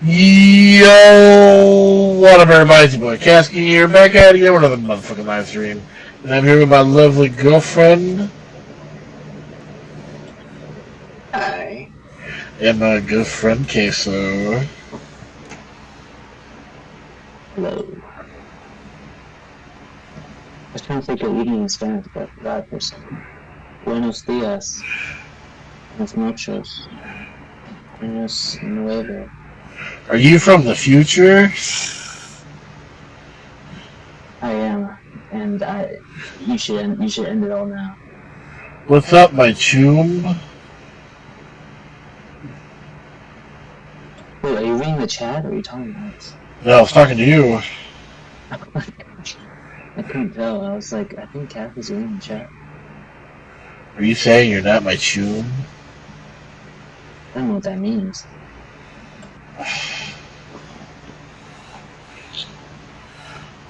Yo, what up, everybody? It's your boy Kasky here, back at it again with another motherfucking live stream. And I'm here with my lovely girlfriend Hi. and my good friend Queso. Hello. I was trying to think of eating in Spanish, but I forgot for a second. Buenos dias. Buenos noches. Buenos nueve. Are you from the future? I am, and you should end it all now. What's up, my chum? Wait, are you reading the chat or are you talking to us? No, I was talking to you. I couldn't tell. I was like, I think Kathy's reading the chat. Are you saying you're not my chum? I don't know what that means.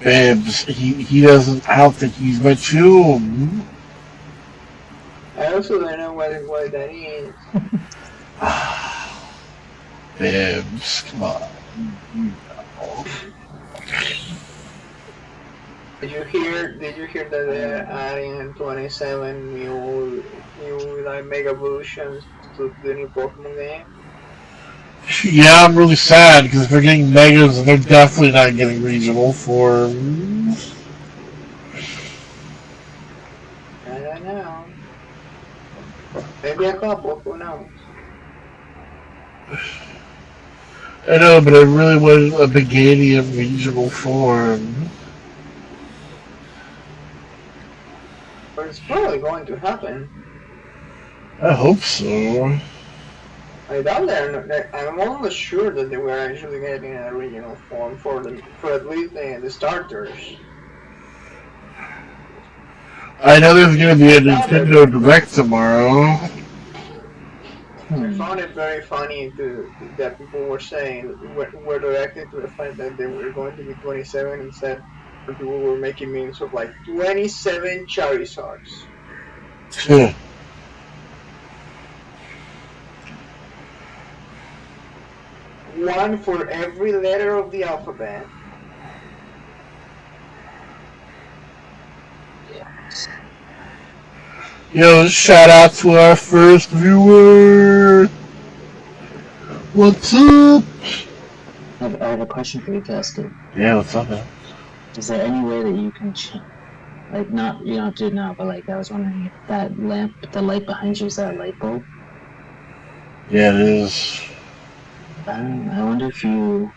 Babes, he doesn't. I don't think he's my chum. I also don't know what that is. Babes, come on. Did you hear that they're adding 27 new like mega evolutions to the new Pokemon game? Yeah, I'm really sad because if they're getting megas, they're definitely not getting regional forms. I don't know. Maybe a couple, who knows? I know, but I really wanted a Beganium regional form. But it's probably going to happen. I hope so. I doubt I'm almost sure that they were actually getting a regional form for at least the starters. I know there's going to be a Nintendo Direct tomorrow. I found it very funny that people were saying were reacting to the fact that they were going to be 27 instead, and people were making memes of like 27 Charizards. One for every letter of the alphabet. Yes. Yo, shout out to our first viewer. What's up? I have a question for you, Casket. Yeah, what's up, man? Is there any way that you can like, not, you don't have to do it now, but like, I was wondering if that lamp, the light behind you, is that a light bulb? Yeah, it is. I wonder if you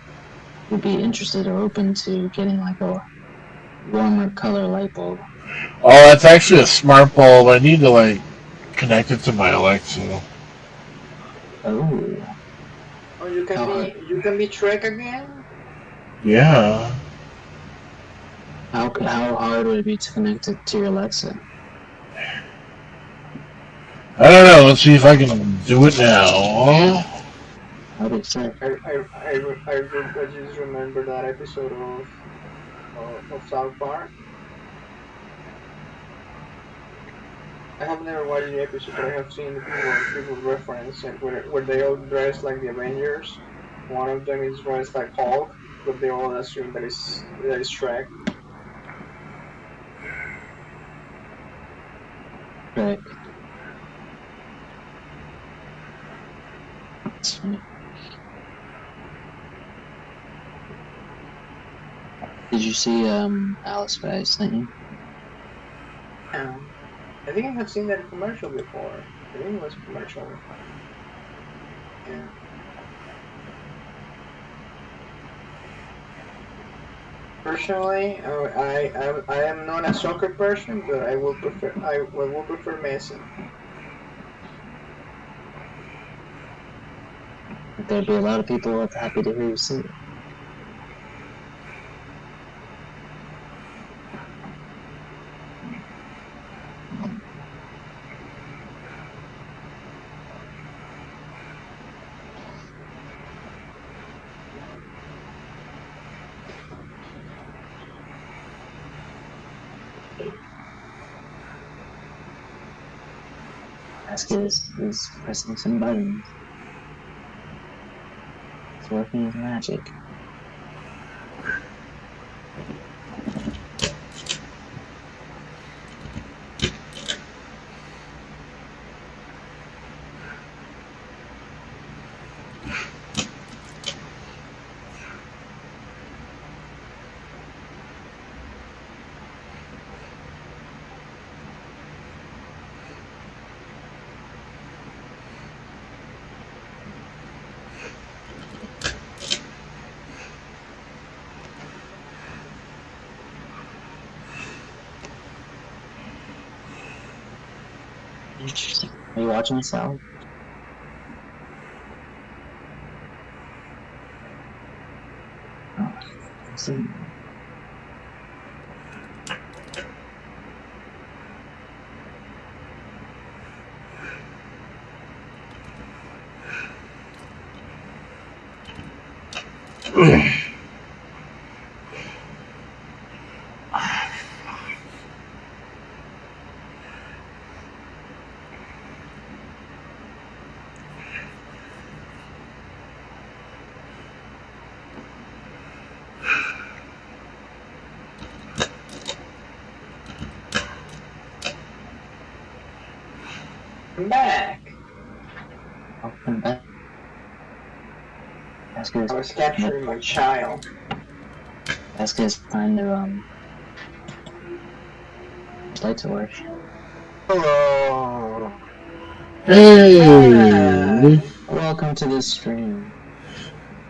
would be interested or open to getting like a warmer color light bulb. Oh, that's actually a smart bulb. I need to, like, connect it to my Alexa. Oh. Oh, you can be Shrek again? Yeah. How hard would it be to connect it to your Alexa? I don't know. Let's see if I can do it now. How do you say? I just remember that episode of South Park. I have never watched the episode, but I have seen the people reference it where they all dress like the Avengers. One of them is dressed like Hulk, but they all assume that is Shrek. Right. That's funny. Did you see Alice Guy sent you? I think I have seen that commercial before. I think it was a commercial. Yeah. Personally, I am not a soccer person, but I will prefer Messi. There'd be a lot of people happy to hear you say it. Basket is pressing some buttons. working his magic. Interesting. Are you watching this out? Oh, let's see. I'm back. Welcome back. That's good. I was capturing my child. That's good. Time to play to work. Hello. Hey! Welcome to the stream.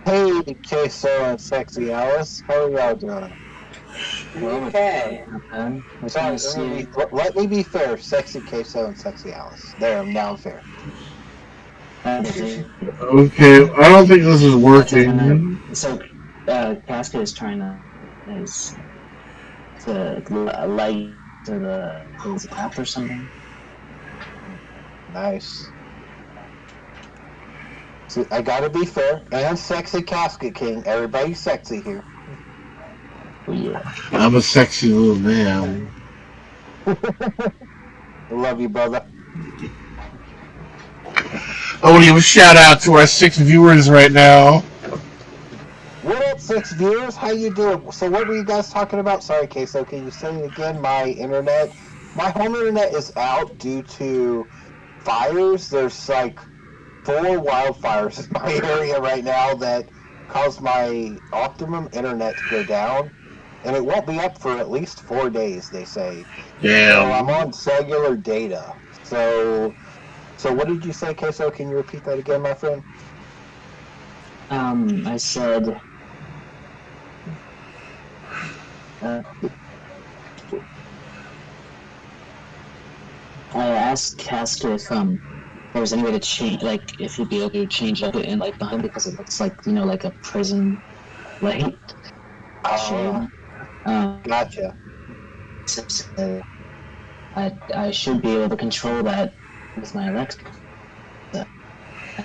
Hey, Queso and Sexy Alice. How are y'all doing? Okay. Not bad. We're Sorry, trying to see. let me be fair. Sexy Queso and Sexy Alice. There, I'm now fair. Okay, Okay, I don't think this is working. so, Casca is trying to like to his app or something. Nice. See, I gotta be fair. And Sexy Casket King. Everybody's sexy here. Oh yeah. I'm a sexy little man. I love you, brother. I want to give a shout out to our 6 viewers right now. What up, 6 viewers? How you doing? So what were you guys talking about? Sorry, Queso. Can you say it again? My internet. My home internet is out due to fires. There's like 4 wildfires in my area right now that caused my Optimum internet to go down, and it won't be up for at least 4 days, they say. So I'm Damn. on cellular data. So what did you say, Queso? Can you repeat that again, my friend? I said. I asked Casca if there was any way to change, like if he'd be able to change up it in like behind because it looks like like a prison light shade. Gotcha. So I should be able to control that with my Alexa.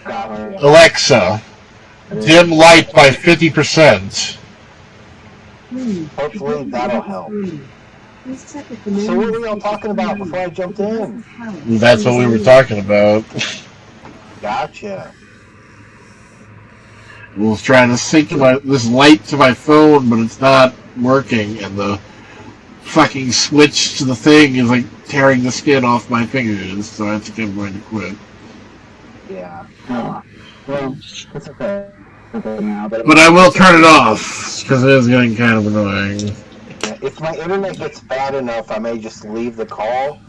Gotcha. Alexa, dim light by 50%. Hopefully that'll help. So what were y'all talking about before I jumped in? That's what we were talking about. Gotcha. I was trying to sync this light to my phone, but it's not working, and the fucking switch to the thing is like tearing the skin off my fingers, so I think I'm going to quit. Yeah. Well, it's okay. But I will turn it off, because it is getting kind of annoying. Yeah, if my internet gets bad enough, I may just leave the call,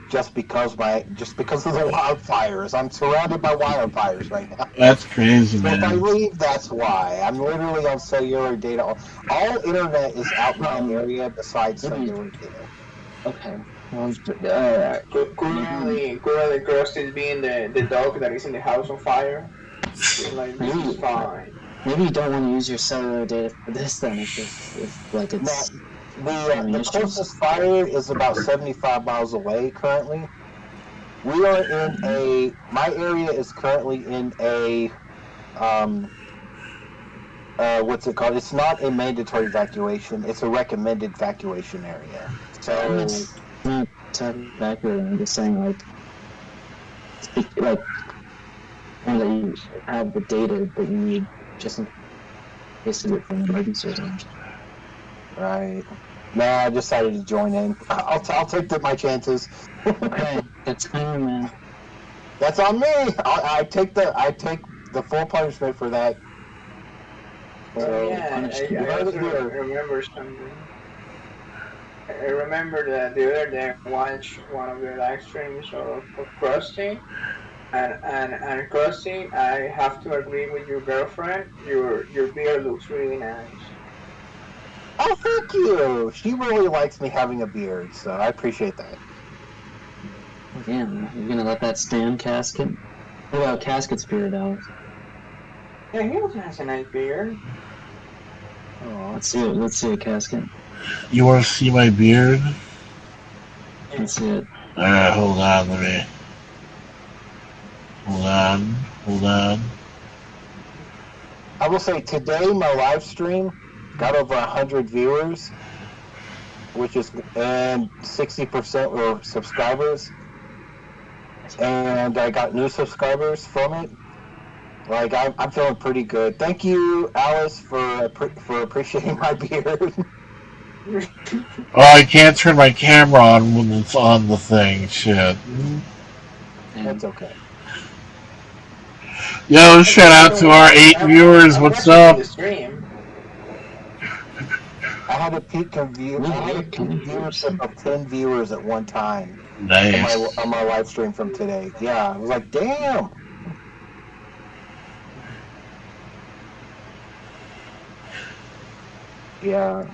just because of the wildfires. I'm surrounded by wildfires right now. That's crazy, So if I man. leave, that's why. I'm literally on cellular data. All internet is out in my area besides cellular data. Okay. Well, Currently, Krusty's being the dog that is in the house on fire. Like, this is fine. maybe you don't want to use your cellular data for this then, if like it's. The closest fire is about 75 miles away currently. We are my area is currently in a, what's it called? It's not a mandatory evacuation. It's a recommended evacuation area. So, It's not accurate. I'm just saying, like that you have the data that you need just in Wasted it for an emergency or something. Right. Nah, I decided to join in. I'll take my chances. Okay, that's fine, man. That's on me. I take the full punishment for that. Oh So yeah, punished I you. also remember something. I remember that the other day I watched one of the live streams of Krusty, and Krusty, I have to agree with your girlfriend. Your beard looks really nice. oh, thank you. She really likes me having a beard, so I appreciate that. Damn, you're gonna let that stand, Casket? What about Casket's beard, Alex? Yeah, he also has a nice beard. Aw. Let's see it. Let's see it, Casket. You want to see my beard? Let's see it. Alright, hold on, hold on. I will say today my live stream got over 100 viewers, which is and 60% were subscribers, and I got new subscribers from it. Like I'm feeling pretty good. Thank you, Alice, for appreciating my beard. Oh, I can't turn my camera on when it's on the thing. Shit. That's okay. Yo, shout out to our 8 viewers. I'm What's watching up? the stream. I had a peak viewership of 10 viewers at one time Nice. on my live stream from today. Yeah, I was like, damn. Yeah.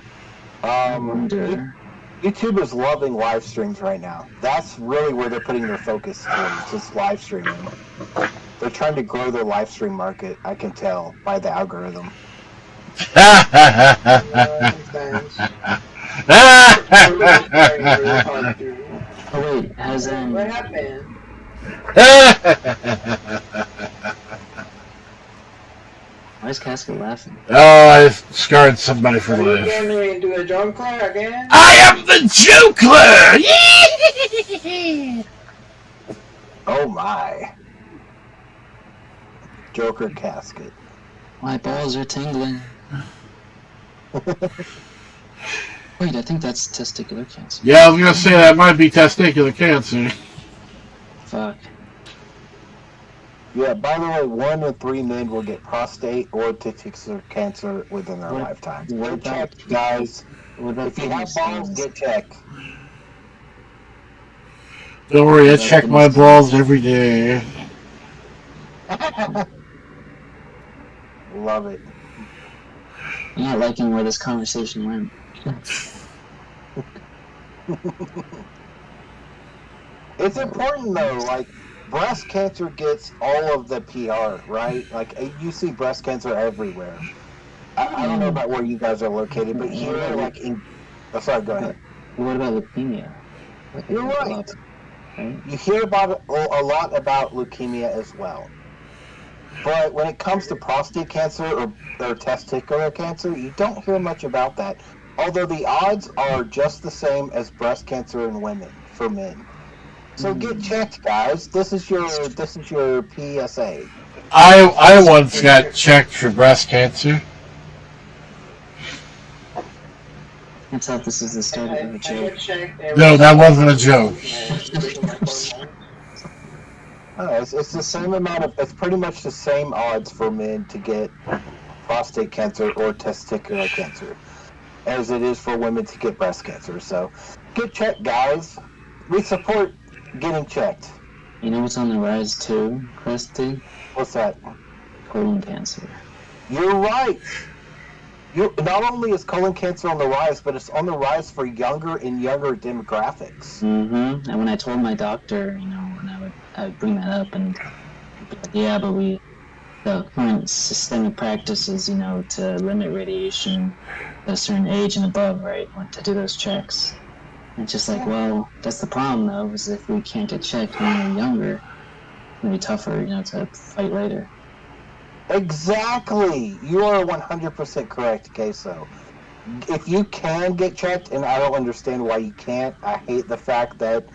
YouTube is loving live streams right now. That's really where they're putting their focus towards, just live streaming. They're trying to grow their live stream market, I can tell, by the algorithm. Thanks. Oh wait, has What happened? Why is Casket laughing? Oh, I scarred somebody for Are you life. getting into the Joker again? I am the Joker! Oh my. Joker Casket. My balls are tingling. Wait, I think that's testicular cancer. Yeah, I was gonna say that might be testicular cancer. Fuck. Yeah, by the way, 1 in 3 men will get prostate or testicular cancer within their lifetime. Get checked, guys. If you have balls, get checked. Don't worry, I check my balls every day. Love it. I'm not liking where this conversation went. It's important though, like breast cancer gets all of the PR, right? Like you see breast cancer everywhere. I don't know about where you guys are located, but here, like in... Oh, sorry, go ahead. What about leukemia? You're right. You hear about a lot about leukemia as well. But when it comes to prostate cancer or testicular cancer, you don't hear much about that. Although the odds are just the same as breast cancer in women, for men. So get checked, guys. This is your PSA. I once got checked for breast cancer. I thought this is the start of a joke. No, that wasn't a joke. It's the same amount of... It's pretty much the same odds for men to get prostate cancer or testicular cancer as it is for women to get breast cancer. So get checked, guys. We support getting checked. You know what's on the rise too, Krusty? What's that? Colon cancer. You're right. Not only is colon cancer on the rise, but it's on the rise for younger and younger demographics. Mm-hmm. And when I told my doctor, and I would bring that up, and he'd be like, yeah, but the current systemic practices, to limit radiation at a certain age and above, right? To do those checks. And it's just like, well, that's the problem, though, is if we can't get checked when we're younger, it's gonna be tougher, to fight later. Exactly. You are 100% correct, Queso. If you can get checked, and I don't understand why you can't, I hate the fact that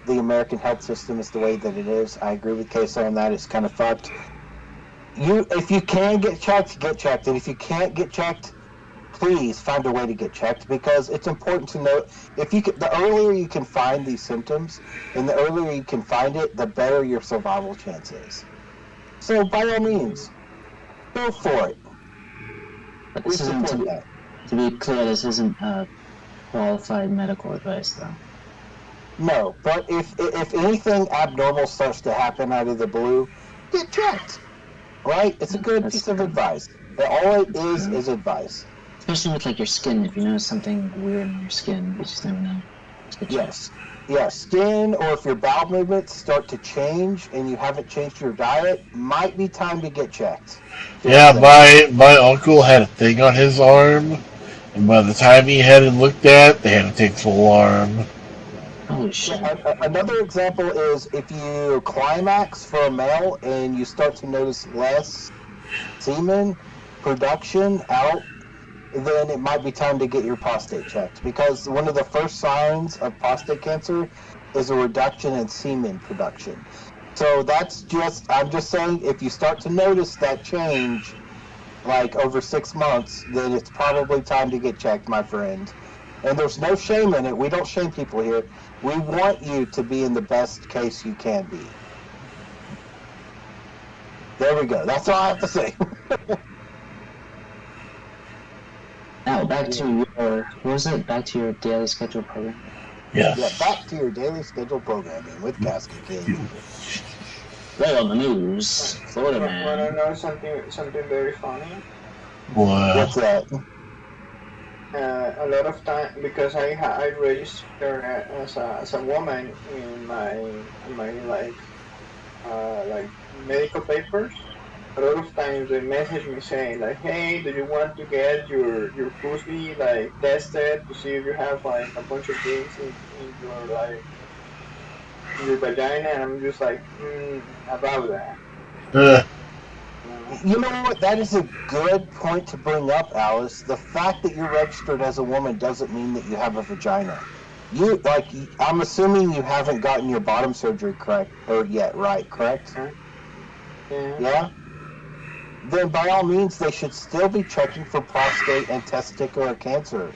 the American health system is the way that it is. I agree with Queso on that. It's kind of fucked. if you can get checked, and if you can't get checked, please find a way to get checked, because it's important to know the earlier you can find these symptoms and the earlier you can find it, the better your survival chance is. So by all means, go for it. But We this isn't support that. to be clear. This isn't qualified medical advice, though. No, but if anything abnormal starts to happen out of the blue, get checked. Right? It's a good That's piece of true. advice. All it That's is true. advice. Especially with like your skin. If you notice something weird in your skin, you just never know. Just get checked. Yes, skin, or if your bowel movements start to change and you haven't changed your diet, might be time to get checked. Yeah, my uncle had a thing on his arm, and by the time he had it looked at, they had to take the full arm. Holy shit. Another example is if you climax for a male and you start to notice less semen production out, then it might be time to get your prostate checked, because one of the first signs of prostate cancer is a reduction in semen production. So I'm just saying, if you start to notice that change, like over 6 months, then it's probably time to get checked, my friend. And there's no shame in it. We don't shame people here. We want you to be in the best case you can be. There we go. That's all I have to say. Now back to your what was it? Back to your daily schedule program. Yes. Yeah, back to your daily schedule programming with Casket King. Right on the news, Florida Want to man. know something very funny? What? What's that? A lot of time, because I registered as a woman in my like medical papers. A lot of times they message me saying like, hey, do you want to get your pussy like tested to see if you have like a bunch of things in your like in your vagina? And I'm just like, about that. You know what? That is a good point to bring up, Alice. The fact that you're registered as a woman doesn't mean that you have a vagina. I'm assuming you haven't gotten your bottom surgery yet, right? Correct? Yeah? Then by all means, they should still be checking for prostate and testicular cancer,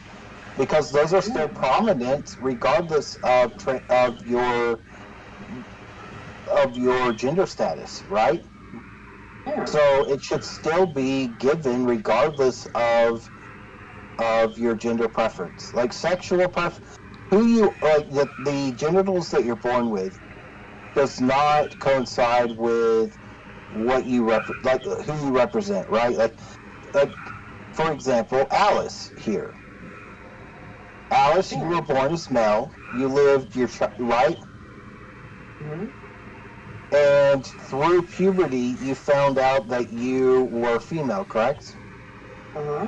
because those are still prominent regardless of your gender status, right? Yeah. So it should still be given regardless of your gender preference. Like sexual preference, the genitals that you're born with does not coincide with what you who you represent, right? Like for example, Alice here. Alice, you were born as male. You lived right? Mm-hmm. And through puberty, you found out that you were female, correct? Uh-huh.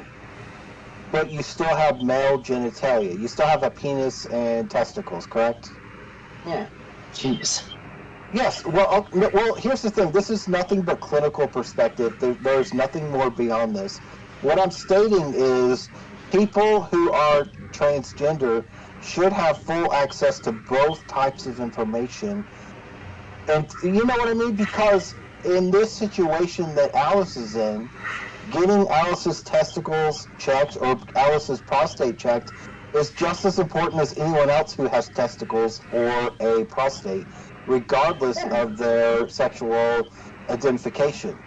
But you still have male genitalia. You still have a penis and testicles, correct? Yeah. Jeez. Yes. Well, here's the thing. This is nothing but clinical perspective. There's nothing more beyond this. What I'm stating is people who are transgender should have full access to both types of information. And you know what I mean? Because in this situation that Alice is in, getting Alice's testicles checked or Alice's prostate checked is just as important as anyone else who has testicles or a prostate, regardless of their sexual identification.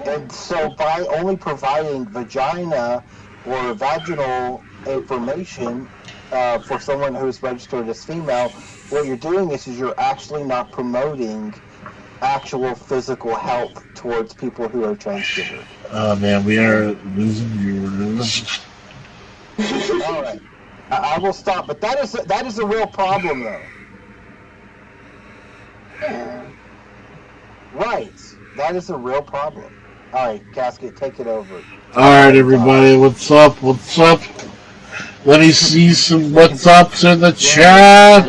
And so by only providing vagina or vaginal information for someone who's registered as female, what you're doing is you're actually not promoting actual physical health towards people who are transgender. Oh man, we are losing viewers. All right, I will stop. But that is a real problem, though. Yeah. Right, that is a real problem. All right, Casket, take it over. Alright, everybody, what's up? What's up? Let me see some what's ups in the chat.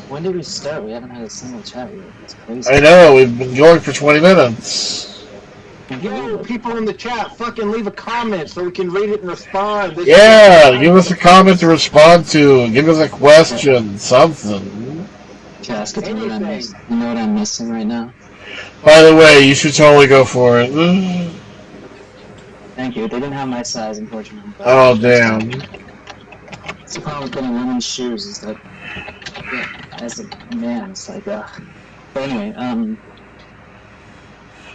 When did we start? We haven't had a single chat yet. It's crazy. I know, we've been going for 20 minutes. Yo, people in the chat, fucking leave a comment so we can read it and respond. Yeah, give us a comment to respond to. Give us a question, something. Casket, you know what I'm missing right now? By the way, you should totally go for it. Thank you. They didn't have my size, unfortunately. But Oh, damn. it's the problem with getting women's shoes is that, yeah, as a man, it's like, But anyway,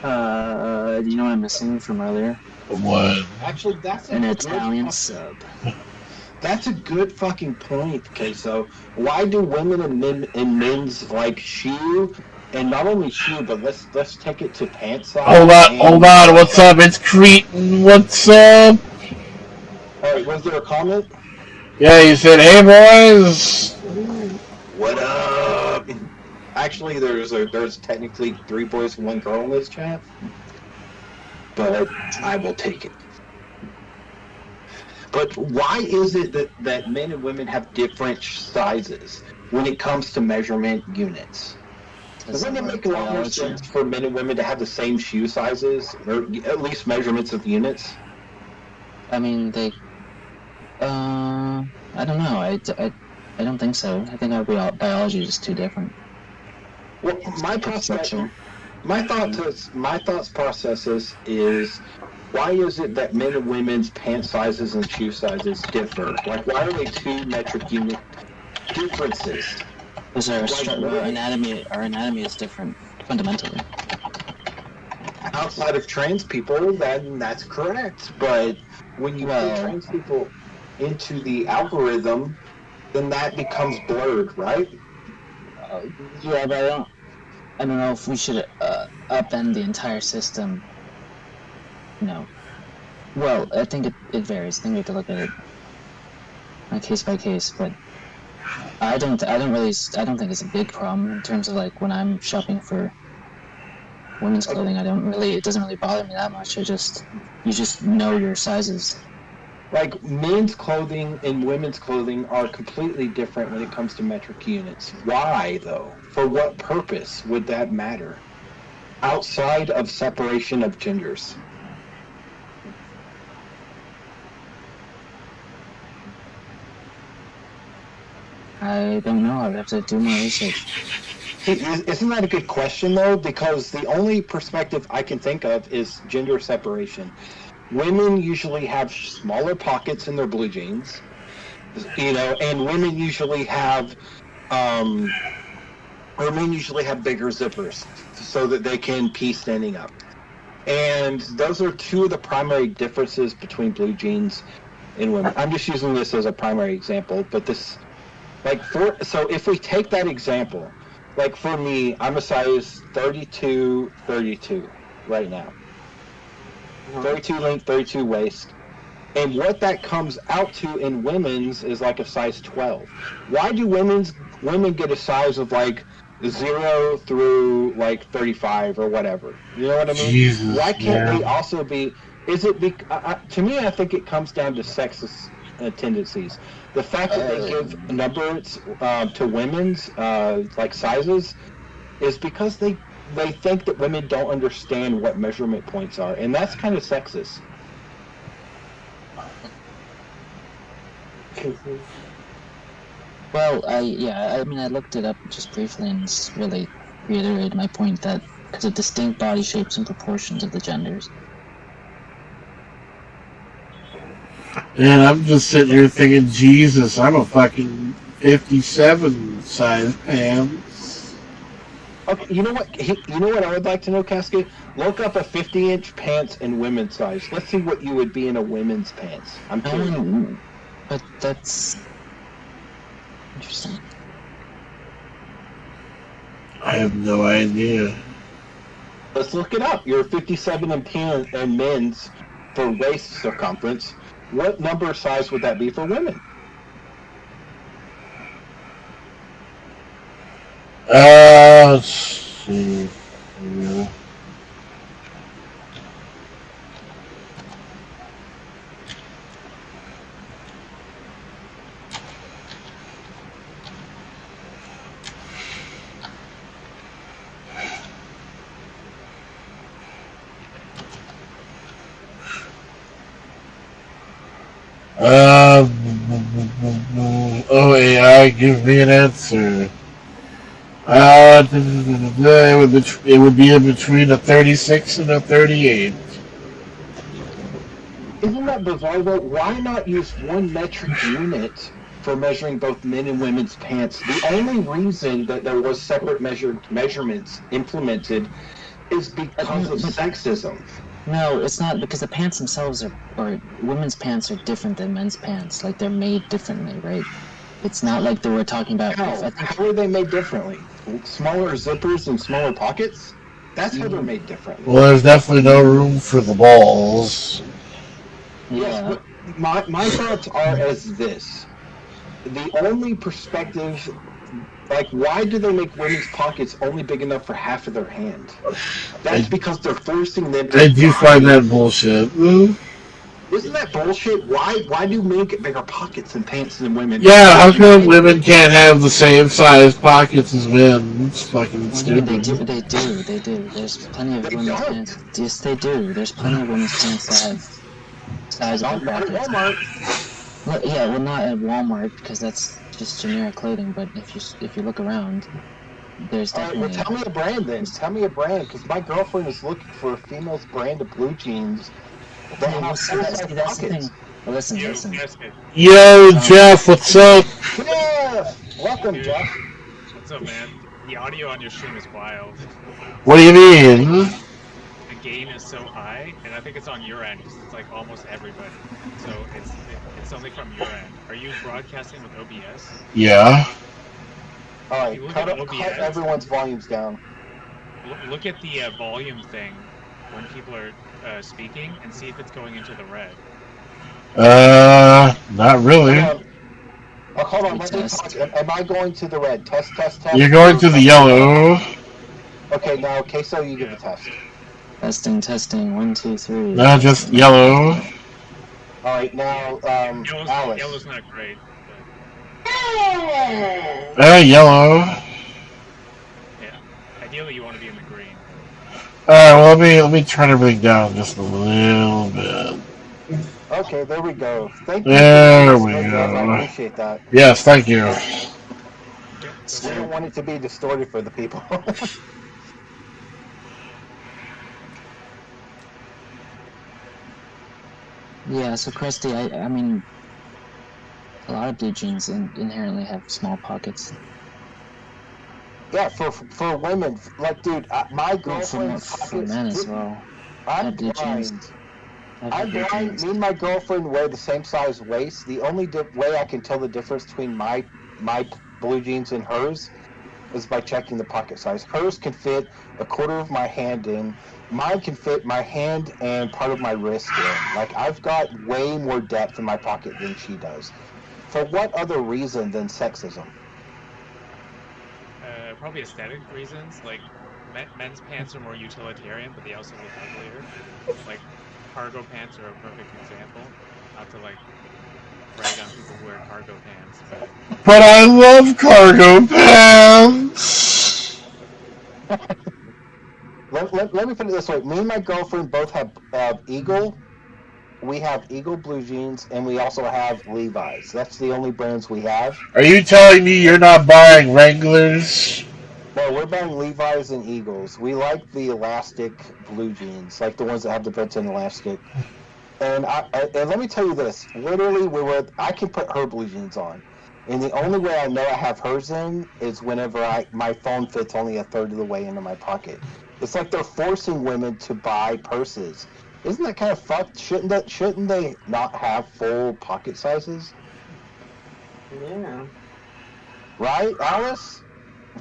you know what I'm missing from earlier? What? Actually, that's An Italian sub. That's a good fucking point, Queso. Why do women and men's like shoe, and not only shoe, but let's take it to pant size. Hold on. What's up? It's Cretan. What's up? All right, was there a comment? Yeah, he said, "Hey boys." What up? Actually, there's technically 3 boys and 1 girl in this chat, but I will take it. But why is it that men and women have different sizes when it comes to measurement units? Wouldn't it make a lot more sense for men and women to have the same shoe sizes, or at least measurements of units? I mean, I don't know. I don't think so. I think our biology is just too different. Well, my thoughts processes is, why is it that men and women's pant sizes and shoe sizes differ? Like, why are they 2 metric unit differences? Because our anatomy is different fundamentally. Outside of trans people, then that's correct. But when you put trans people into the algorithm, then that becomes blurred, right? Yeah, but I don't know if we should upend the entire system. No. Well, I think it varies. I think we have to look at it case by case, but I don't think it's a big problem in terms of like when I'm shopping for women's clothing. It doesn't really bother me that much. You just know your sizes. Like, men's clothing and women's clothing are completely different when it comes to metric units. Why, though? For what purpose would that matter? Outside of separation of genders. I don't know. I would have to do more research. Isn't that a good question, though? Because the only perspective I can think of is gender separation. Women usually have smaller pockets in their blue jeans, and women usually have, men usually have bigger zippers so that they can pee standing up. And those are 2 of the primary differences between blue jeans and women. I'm just using this as a primary example, but this, so if we take that example, like for me, I'm a size 32 right now. 32 length, 32 waist. And what that comes out to in women's is like a size 12. Why do women get a size of like 0 through like 35 or whatever? You know what I mean? Jesus, why can't they also be? To me, I think it comes down to sexist tendencies. The fact that they give numbers to women's like sizes is because they think that women don't understand what measurement points are, and that's kind of sexist. Well, I looked it up just briefly and just really reiterated my point that because of distinct body shapes and proportions of the genders. And I'm just sitting here thinking, Jesus, I'm a fucking 57 size pants. Okay, you know what I would like to know, Cascade? Look up a 50-inch pants in women's size. Let's see what you would be in a women's pants. I'm curious. But that's interesting. I have no idea. Let's look it up. You're 57 in men's for waist circumference. What number size would that be for women? Let's see. Yeah. Oh, AI, give me an answer. It would be in between a 36 and a 38. Isn't that bizarre though? Why not use one metric unit for measuring both men and women's pants? The only reason that there was separate measurements implemented is because of But sexism. no, it's not because the pants themselves or women's pants are different than men's pants. Like they're made differently, right? It's not like they were talking about. How are they made differently? Smaller zippers and smaller pockets? That's how they're made differently. Well, there's definitely no room for the balls. Yes, but my thoughts are as this. The only perspective, like, why do they make women's pockets only big enough for half of their hand? That's because they're forcing them to. I do find that bullshit. Isn't that bullshit? Why do men get bigger pockets in pants than women? Yeah, how come women can't have the same size pockets as men? It's fucking They stupid. do. There's plenty of women's pants. Yes, they do. There's plenty of women's pants that have sizable Not at pockets. Walmart. Well, yeah, well, not at Walmart because that's just generic clothing. But if you look around, there's All right, definitely. well, tell me a brand then. Tell me a brand, because my girlfriend is looking for a female's brand of blue jeans that have that's the thing. Well, listen. Yo, Jeff, what's up? Jeff! Welcome, Dude. Jeff. What's up, man? The audio on your stream is wild. What do you mean? The gain is so high, and I think it's on your end because it's like almost everybody. So it's only from your end. Are you broadcasting with OBS? Yeah. All right, You look cut at OBS. everyone's volumes down. Look at the volume thing when people are speaking and see if it's going into the red. Not really. Hold on, let me talk. Am I going to the red? Test. You're going to the yellow. Okay, now, Queso, you give a test. Testing. 1, 2, 3. No, just yellow. All right, now, Alice. Yellow's not great. Yellow. Yeah. Ideally, you want to be in the green. Alright, well, let me turn everything down just a little bit. Okay, there we go. Thank you. There we I go. appreciate that. Yes, thank you. We don't want it to be distorted for the people. Yeah, so Krusty, I mean, a lot of blue jeans inherently have small pockets. Yeah, for women, like, dude, my girlfriend's for men as well. I'm blind. I'm blind. Me and my girlfriend wear the same size waist. The only way I can tell the difference between my blue jeans and hers is by checking the pocket size. Hers can fit a quarter of my hand in. Mine can fit my hand and part of my wrist in. Like, I've got way more depth in my pocket than she does. For what other reason than sexism? Probably aesthetic reasons. Like, men's pants are more utilitarian, but they also look uglier. Like, cargo pants are a perfect example. Not to, like, brag on people who wear cargo pants, But I love cargo pants! Let me put it this way. Me and my girlfriend both have Eagle. We have Eagle blue jeans, and we also have Levi's. That's the only brands we have. Are you telling me you're not buying Wranglers? No, we're buying Levi's and Eagles. We like the elastic blue jeans, like the ones that have the built-in elastic. And let me tell you this. Literally, I can put her blue jeans on. And the only way I know I have hers in is whenever my phone fits only a third of the way into my pocket. It's like they're forcing women to buy purses. Isn't that kind of fucked? Shouldn't they not have full pocket sizes? Yeah. Right, Alice?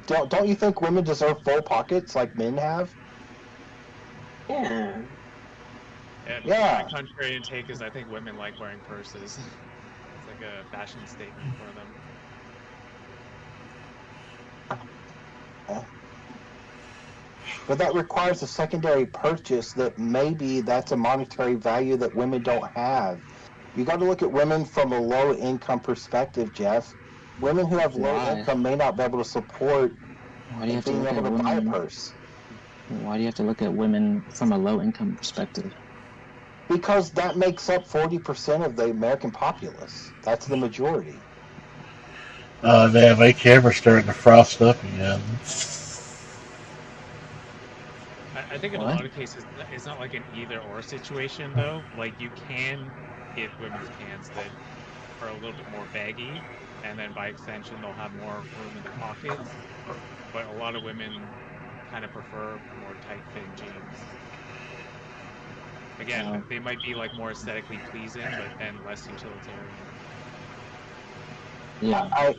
Don't you think women deserve full pockets like men have? Yeah. Yeah. My contrarian take is I think women like wearing purses. It's like a fashion statement for them. But that requires a secondary purchase that maybe that's a monetary value that women don't have. You got to look at women from a low income perspective, Jeff. Women who have low income may not be able to support being able to buy a purse. Why do you have to look at women from a low income perspective? Because that makes up 40% of the American populace. That's the majority. Man, my camera's starting to frost up again. I think in a What? lot of cases it's not like an either or situation though. Like you can get women's pants that are a little bit more baggy, and then by extension they'll have more room in the pockets. But a lot of women kind of prefer more tight-fitting jeans. Again, Oh, they might be like more aesthetically pleasing, but then less utilitarian. yeah. I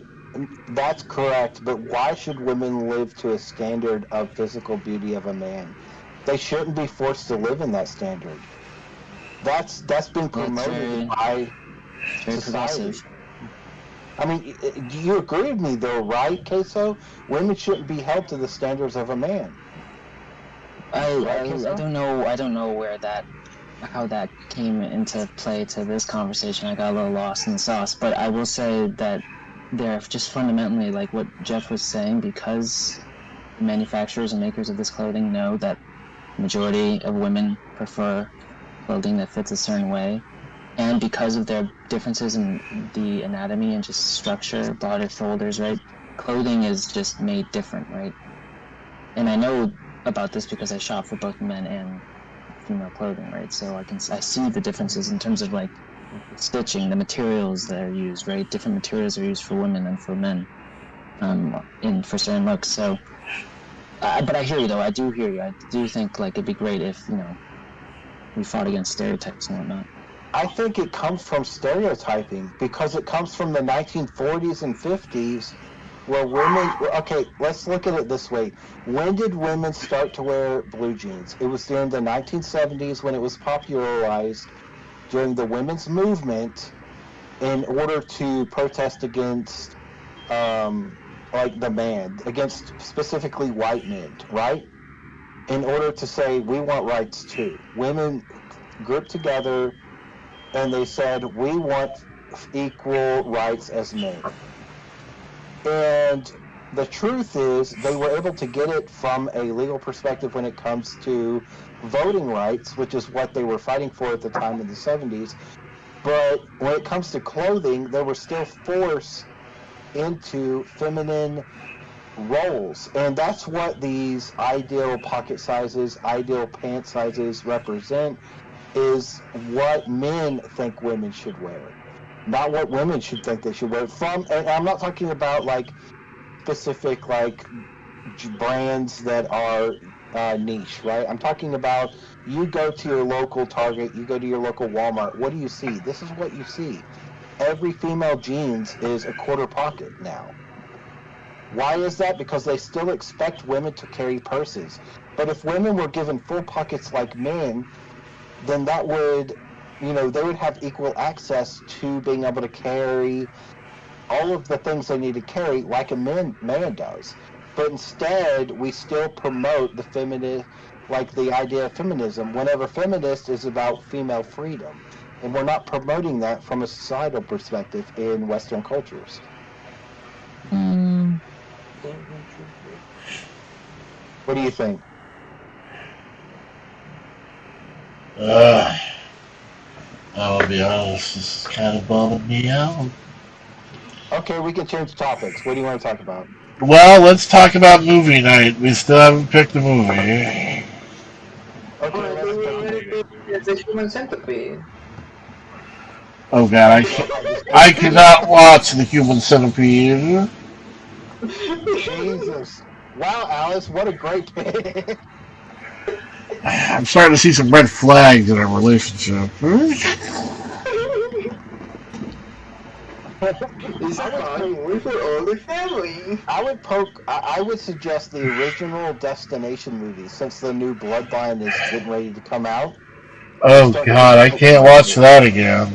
that's correct, but why should women live to a standard of physical beauty of a man? They shouldn't be forced to live in that standard. That's been Yeah, promoted by it's very progressive. society. I mean, do you agree with me though, right, Queso? Women shouldn't be held to the standards of a man, I, right, I Queso? don't know. I don't know where that how that came into play to this conversation. I got a little lost in the sauce, but I will say that they're just fundamentally like what Jeff was saying, because the manufacturers and makers of this clothing know that the majority of women prefer clothing that fits a certain way. And because of their differences in the anatomy and just structure, broader shoulders, right? Clothing is just made different, right? And I know about this because I shop for both men and female clothing, right? So I see the differences in terms of like the stitching, the materials that are used, right? Different materials are used for women and for men, in for certain looks. So, but I hear you though. I do hear you. I do think like it'd be great if we fought against stereotypes and whatnot. I think it comes from stereotyping because it comes from the 1940s and 50s where women, okay, let's look at it this way. When did women start to wear blue jeans? It was during the 1970s when it was popularized during the women's movement in order to protest against, um, like the man, against specifically white men, right? In order to say we want rights too. Women grouped together and they said we want equal rights as men. And the truth is, they were able to get it from a legal perspective when it comes to voting rights, which is what they were fighting for at the time in the 70s. But when it comes to clothing, they were still forced into feminine roles. And that's what these ideal pocket sizes, ideal pant sizes represent, is what men think women should wear, not what women should think they should wear. And I'm not talking about like specific like brands that are niche, right? I'm talking about you go to your local Target, you go to your local Walmart. What do you see? This is what you see. Every female jeans is a quarter pocket now. Why is that? Because they still expect women to carry purses. But if women were given full pockets like men, then that would, they would have equal access to being able to carry all of the things they need to carry like a man does. But instead, we still promote the feminist, like the idea of feminism, whenever feminist is about female freedom. And we're not promoting that from a societal perspective in Western cultures. Mm, What do you think? Uh, I'll be honest, this is kind of bumming me out. Okay, we can change topics. What do you want to talk about? Well, let's talk about movie night. We still haven't picked a movie. Oh, Okay, I let's thought we I'm were pick. gonna dominated do movies. the Human Centipede. Oh god, I cannot watch the Human Centipede. Jesus. Wow, Alice, what a great pick. I'm starting to see some red flags in our relationship. It's a I would fun movie for all the family. I would suggest the original Destination movie since the new Bloodline is getting ready to come out. They Oh started god, doing I both can't watch trilogy. that again.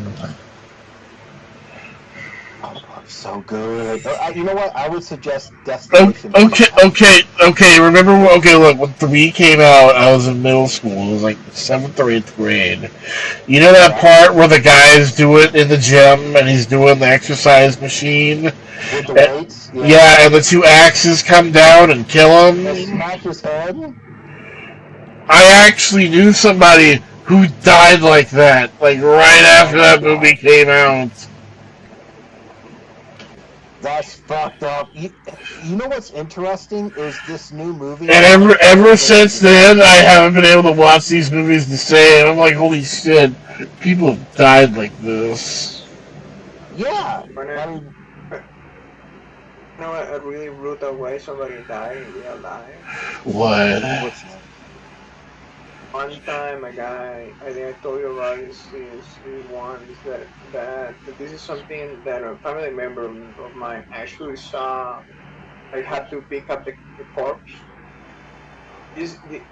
Oh, so good. You know what? I would suggest Destination 2. Okay, okay, okay. Remember? Okay, look. When 3 came out, I was in middle school. It was like 7th or 8th grade. You know that Yeah, part where the guys do it in the gym and he's doing the exercise machine? with the Uh, weights. Yeah, Yeah, and the two axes come down and kill and him. smash his head. I actually knew somebody who died like that, like right Oh after my that movie god. came out. That's fucked up. You know what's interesting is this new movie. And ever since then, I haven't been able to watch these movies the same. I'm like, holy shit, people have died like this. Yeah, When I mean, you know a really brutal way somebody died in real life. What? what's that? One time, a guy, I think I told you about this once that this is something that a family member of mine actually saw. I had to pick up the corpse.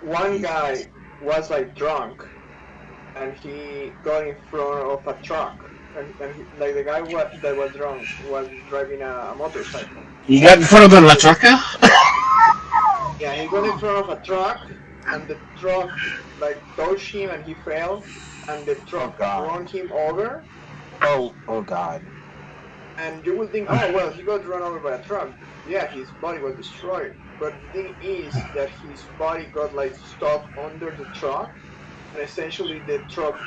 One Jesus. guy was like drunk, and he got in front of a truck, and like the guy that was drunk was driving a motorcycle. You got in front of the La So Trucka? yeah, he got in front of a truck, and the truck like touched him, and he fell, and the Oh truck God. run him over. Oh God. And you would think, oh well, he got run over by a truck. Yeah, his body was destroyed. But the thing is that his body got like stuck under the truck, and essentially the truck,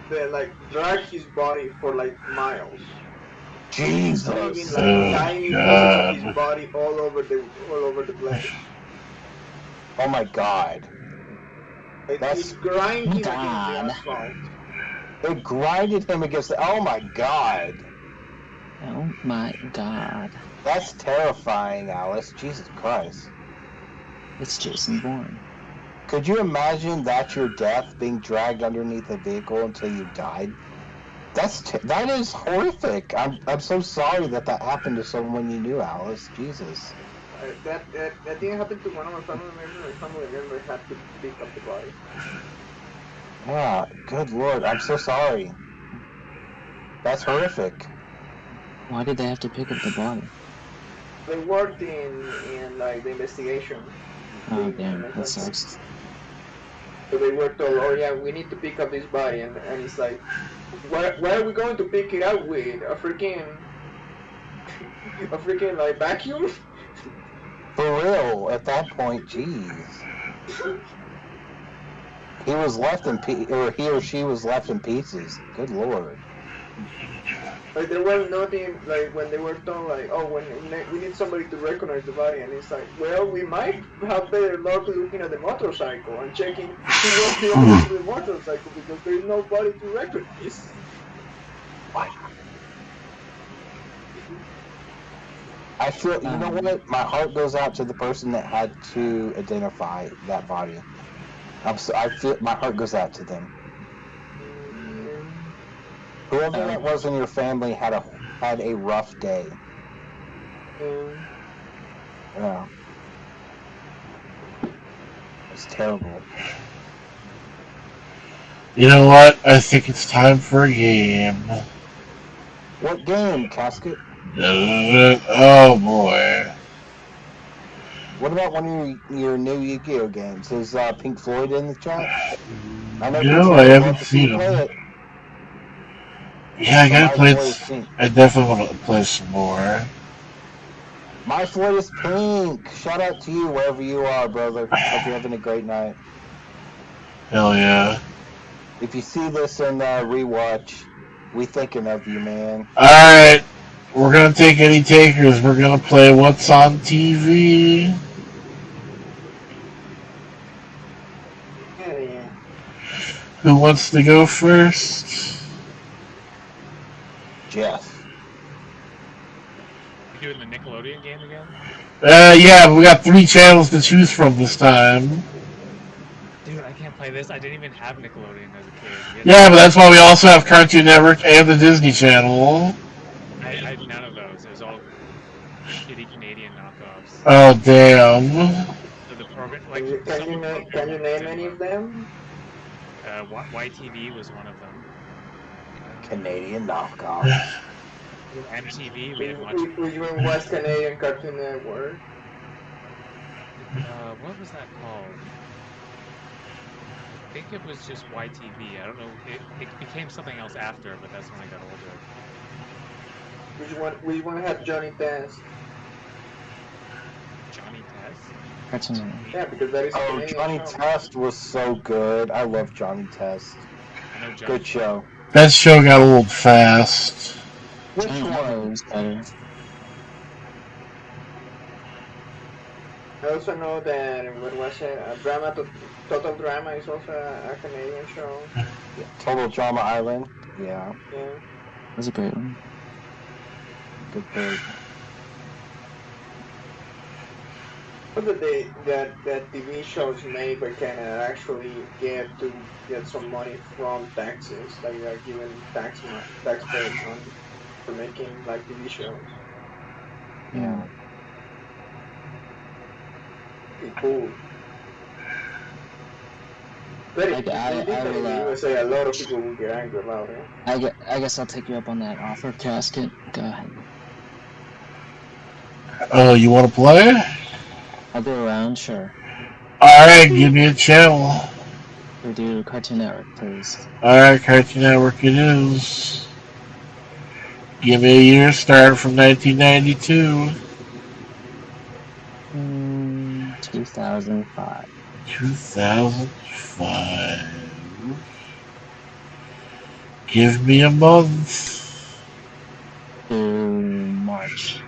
like dragged his body for like miles, leaving Jesus. like Oh, tiny pieces of his God. body all over the place. Oh my God. It That's grind him against the God. asphalt. it grinded him against the. Oh my God. Oh my God. That's terrifying, Alice. Jesus Christ. It's Jason Bourne. Could you imagine that your death being dragged underneath a vehicle until you died? That is horrific. I'm so sorry that happened to someone you knew, Alice. Jesus. That didn't happen to one of my family members. My family member had to pick up the body. Yeah. Good Lord. I'm so sorry. That's horrific. Why did they have to pick up the body? They worked in like the investigation. Oh, They damn. like That that. sucks. So they were told, oh yeah, we need to pick up this body, and it's like, what are we going to pick it up with? A freaking like vacuum? For real. At that point, jeez. He was left in or he or she was left in pieces. Good Lord. Like there was nothing like when they were told like, oh, when we need somebody to recognize the body, and it's like, well, we might have better luck looking at the motorcycle and checking who was the owner of the motorcycle because there's nobody to recognize. I feel, you know Um, what? My heart goes out to the person that had to identify that body. I feel my heart goes out to them. Whoever that was in your family had a rough day. Yeah, it's terrible. You know what? I think it's time for a game. What game, Casket? Oh, boy. What about one of your new Yu-Gi-Oh games? Is Pink Floyd in the chat? I know No, Kuching I would haven't love to see seen you play them. it. Yeah, I So gotta my play Floyd is it. pink. I definitely want to play some more. My Floyd is pink. Shout out to you wherever you are, brother. Hope you're having a great night. Hell yeah. If you see this in rewatch, we thinking of you, man. Alright, we're gonna take any takers. We're gonna play What's on TV. Yeah. Who wants to go first? Jeff. You doing the Nickelodeon game again? Yeah, we got 3 channels to choose from this time. Dude, I can't play this. I didn't even have Nickelodeon as a kid. We had Yeah, but that's why we also have Cartoon Network and the Disney Channel. I had none of those. It was all shitty Canadian knockoffs. Oh, damn. So the program, like some of the Can you programming I name didn't any love. of them? YTV was one of them. Canadian knockoff. MTV, we had much. Which one was Canadian Cartoon Network? What was that called? I think it was just YTV. I don't know. It became something else after, but that's when I got older. Which one had Johnny Test? Johnny Test? Cartoon Network. Yeah, because that is a Oh, Canadian Johnny show. Test was so good. I love Johnny Test. I know Johnny Good show. That show got old fast. Which Johnny one? Bravo was better. I also know that what was it? Total Drama is also a Canadian show. Yeah, Total Drama Island. Yeah, Yeah, That's a great one. good pick. but that TV shows made by Canada actually get some money from taxes. Like they're given taxpayer money for making like TV shows. Yeah. Pretty cool. But I, I, in this I in will. the USA, a lot of people will get angry about it. I guess I'll take you up on that offer, Casket. Go ahead. Oh, you want to play? I'll go around. Sure. Alright, give me a channel. We do Cartoon Network, please. Alright, Cartoon Network it is. Give me a year start from 1992. 2005 2005. Give me a month. to March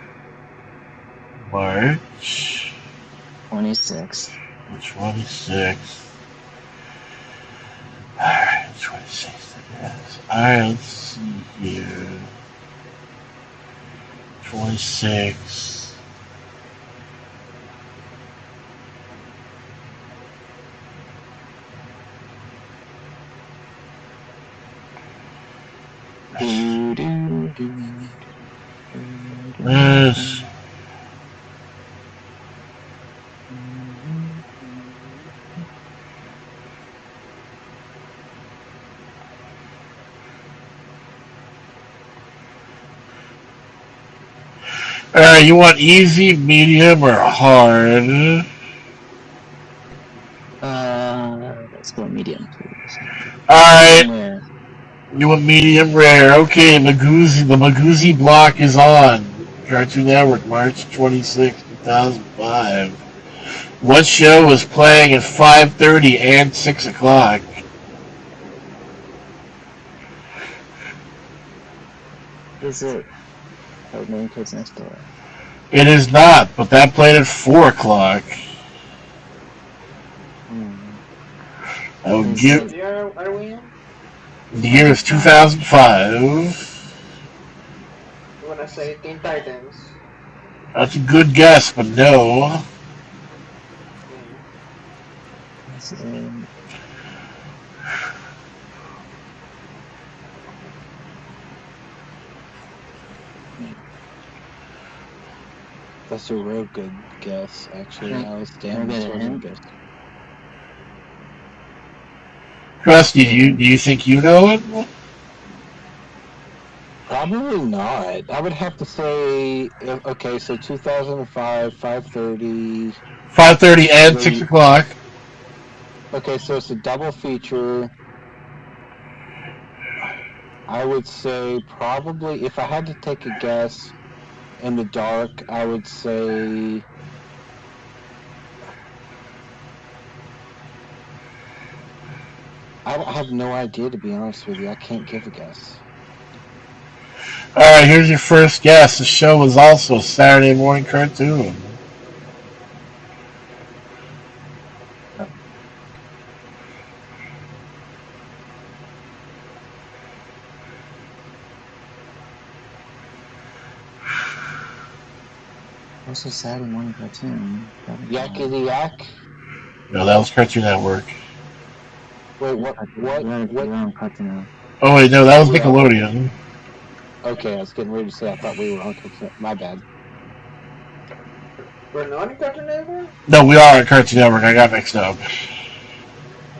March 26th. 26th. Alright, 26th it is. Alright, let's see here. 26. Do, do, do, Yes. Alright, you want easy, medium, or hard? Let's go medium, please. Alright, Medium rare. you want medium rare. Okay, the Maguzi block is on. Cartoon Network, March 26, 2005. What show was playing at 5:30 and 6 o'clock? Is it Codename Kids Next Door? It is not, but that played at 4 o'clock. I would Is give. What it year are we in? The year is 2005. I'm gonna say Teen Titans. That's a good guess, but no. Okay. Is it That's a real good guess, actually. Alice, can I damn, that's get a a real hint? guess. Krusty, do you think you know it? Probably not. I would have to say, okay, so 2005, 5:30, 5:30 and 6 6:30. o'clock. Okay, so it's a double feature. I would say probably, if I had to take a guess in the dark, I would say I have no idea, to be honest with you. I can't give a guess. Alright, here's your first guess. The show was also a Saturday morning cartoon. What's a Saturday morning cartoon? Yakety Yak? No, that was Cartoon Network. Wait, what? You're on Cartoon Network. Oh, wait, no, that was Yeah. Nickelodeon. Okay, I was getting ready to say I thought we were on Cartoon. My bad. We're not in Cartoon Network? No, we are on Cartoon Network. I got mixed up.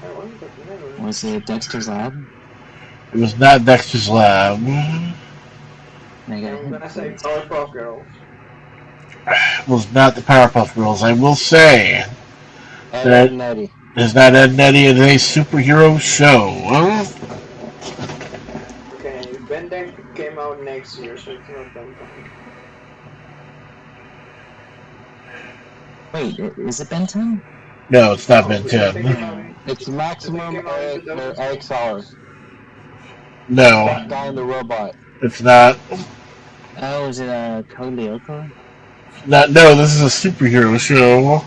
I was in Cartoon Network. Was it Dexter's Lab? It was not Dexter's Lab. Can I get a I'm hint, gonna say please? Powerpuff Girls. It was not the Powerpuff Girls. I will say Ed, that Ed and Eddie. is not Ed and Eddie. It is a superhero show. Okay, Ben 10 came out next year, so it's not Ben 10. Wait, is it Ben 10? No, it's not Ben No, Ben 10 came 10. out in, It's Ben 10 Maximum came out in XR. 2006. No, Guy in the Robot. it's not. Oh, is it Code Lyoko? Not. No, this is a superhero show.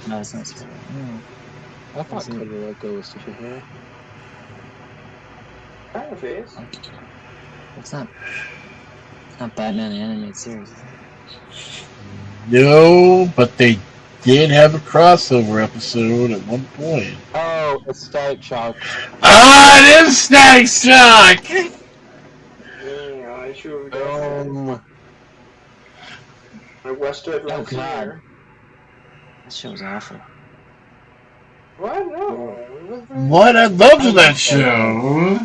No, it's not superhero. No. I thought Is it? Cutter Loco was superhero. Kind of is. It's not. It's not Batman the animated series, is it? No, but they did have a crossover episode at one point. Oh, it's Static Shock. Ah, it is Static Shock! Yeah, I should have guessed that. Um, I watched it Oh last God, year. that show was awful. What? No, it was really What? I good. loved that show.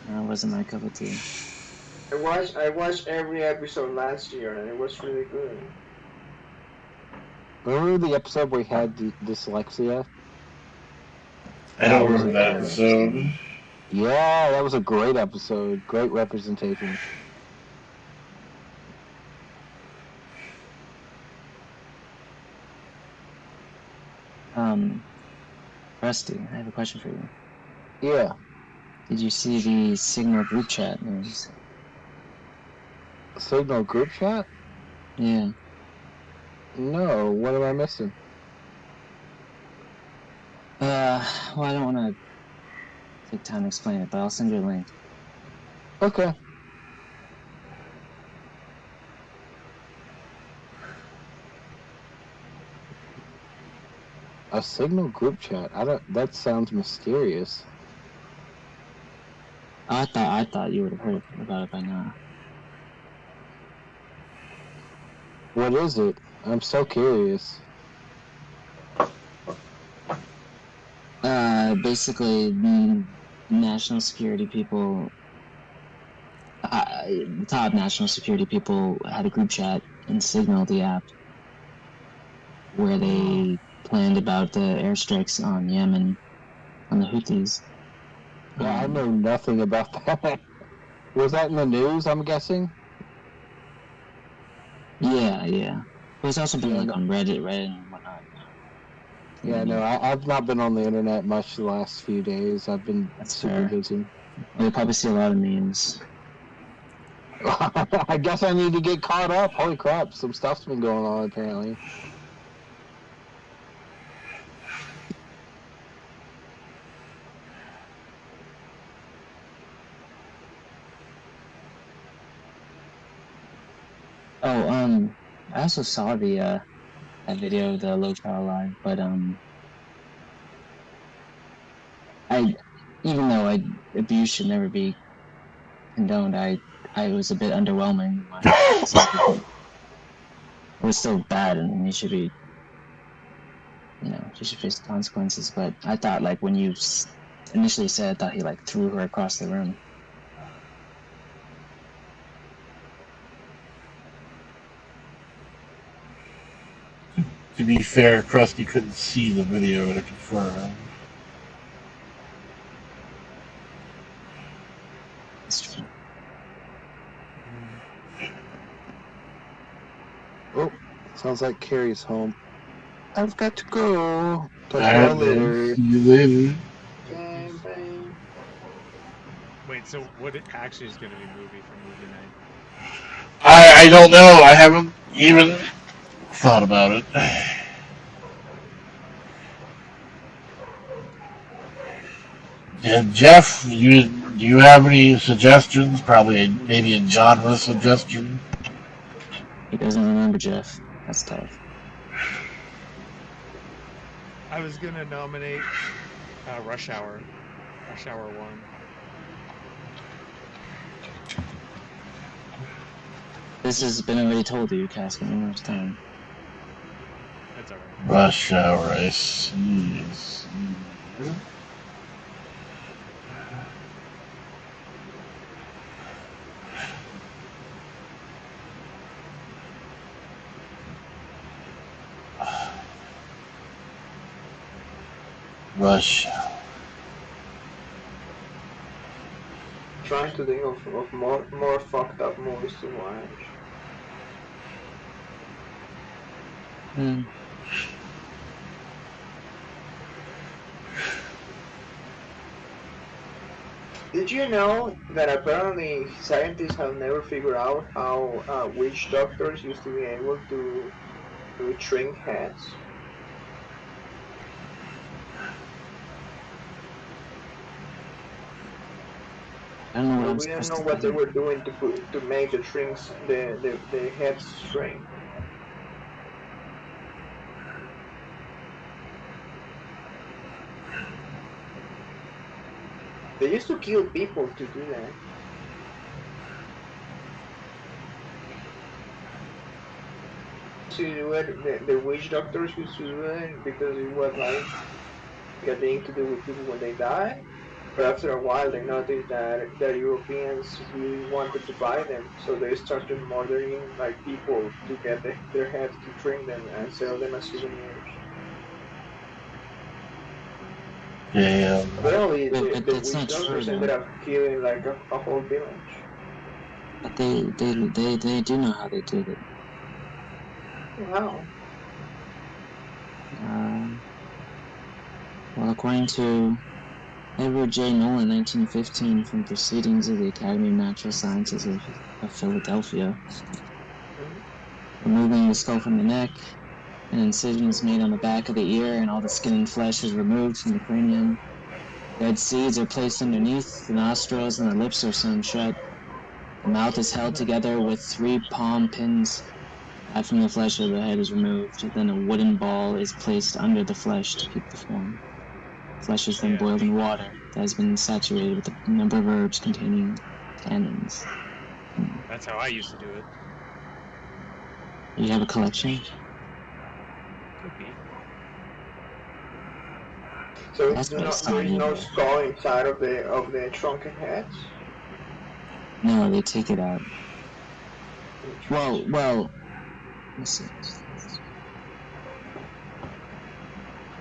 That wasn't my cup of tea. I watched every episode last year, and it was really good. remember the episode where he had dyslexia? I don't That was remember a that great episode. Yeah, that was a great episode. Great representation. Rusty, I have a question for you. Yeah. Did you see the Signal group chat news? Signal group chat? Yeah. No, what am I missing? Well, I don't want to take time to explain it, but I'll send you a link. Okay. A Signal group chat? That sounds mysterious. I thought you would have heard about it by now. What is it? I'm so curious. Basically, the national security people, the top national security people had a group chat in Signal, the app, where they planned about the airstrikes on Yemen, on the Houthis. Yeah, I know nothing about that. Was that in the news, I'm guessing? Yeah. But it's also been Yeah, like no, on Reddit and whatnot. yeah, no, I've not been on the internet much the last few days. I've been That's super fair. busy. You'll probably see a lot of memes. I guess I need to get caught up. Holy crap, some stuff's been going on apparently. Oh, I also saw the that video of the low power live, but I even though abuse should never be condoned, I was a bit underwhelming. It was still bad, and he should face consequences. But I thought, like, when you initially said, I thought he like threw her across the room. To be fair, Krusty couldn't see the video to confirm. That's true. Oh, sounds like Carrie's home. I've got to go. Talk to y'all Alright, man. later. See you later. Okay, bye. Wait, so what it actually is going to be movie for movie night? I don't know. I haven't even thought about it. And Jeff, do you have any suggestions? Probably maybe a genre suggestion. He doesn't remember Jeff. That's tough. I was going to nominate Rush Hour. Rush Hour 1. This has been already told you, Casket, numerous times. That's alright. Rush Hour, I see. Rush Hour. Trying to think of more fucked up movies to watch. Did you know that apparently scientists have never figured out how witch doctors used to be able to shrink heads? I don't know what But I'm we don't supposed know to what they think. were doing to make the heads shrink. They used to kill people to do that. To do it, the witch doctors used to do it because it was like a thing to do with people when they die. But after a while, they noticed that the Europeans really wanted to buy them, so they started murdering like people to get their heads to shrink them and sell them as souvenirs. Damn. Apparently, But the that's witch not true doctors ended though. up killing like a whole village. But they do know how they did it. Wow. Um, well, according to Edward J. Nolan, 1915, from Proceedings of the Academy of Natural Sciences of Philadelphia, Mhm. removing the skull from the neck, an incision is made on the back of the ear, and all the skin and flesh is removed from the cranium. Red seeds are placed underneath the nostrils, and the lips are sewn shut. The mouth is held together with 3 palm pins. Fat from the flesh of the head is removed. Then a wooden ball is placed under the flesh to keep the form. Flesh is then Yeah, boiled in water that has been saturated with a number of herbs containing tannins. that's how I used to do it. You have a collection? Could be. So That's based there on is no it. skull inside of the shrunken heads. No, they take it out. Interesting. Well, let's see.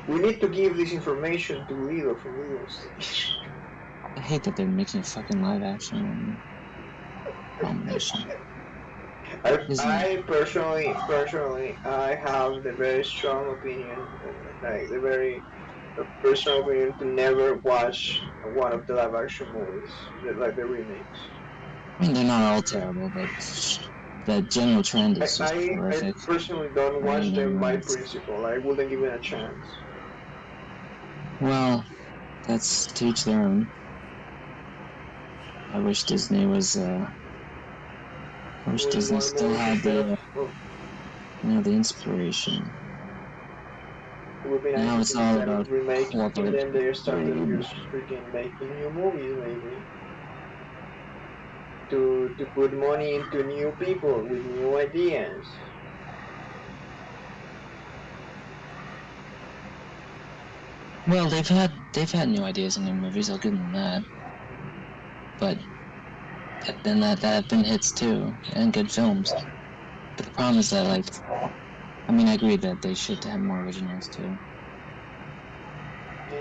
We need to give this information to Lilo from Lilo Stitch. I hate that they're making a fucking live action one. Abomination. Disney. I personally, I have the very strong opinion, like the very personal opinion, to never watch one of the live action movies, like the remakes. I mean, they're not all terrible, but the general trend is just I horrific. personally don't I watch them by mean, principle. I wouldn't give it a chance. well, that's to each their own. I wish Disney was. I wish Doing Disney more still movies had instead the, of the inspiration. it would be nice Now if it's all instead about of remaking corporate them, they started greed. just freaking making new movies, maybe to put money into new people with new ideas. Well, they've had new ideas in their movies. I'll give them that. But then that have been hits too, and good films. But the problem is that, like, I mean, I agree that they should have more originals too.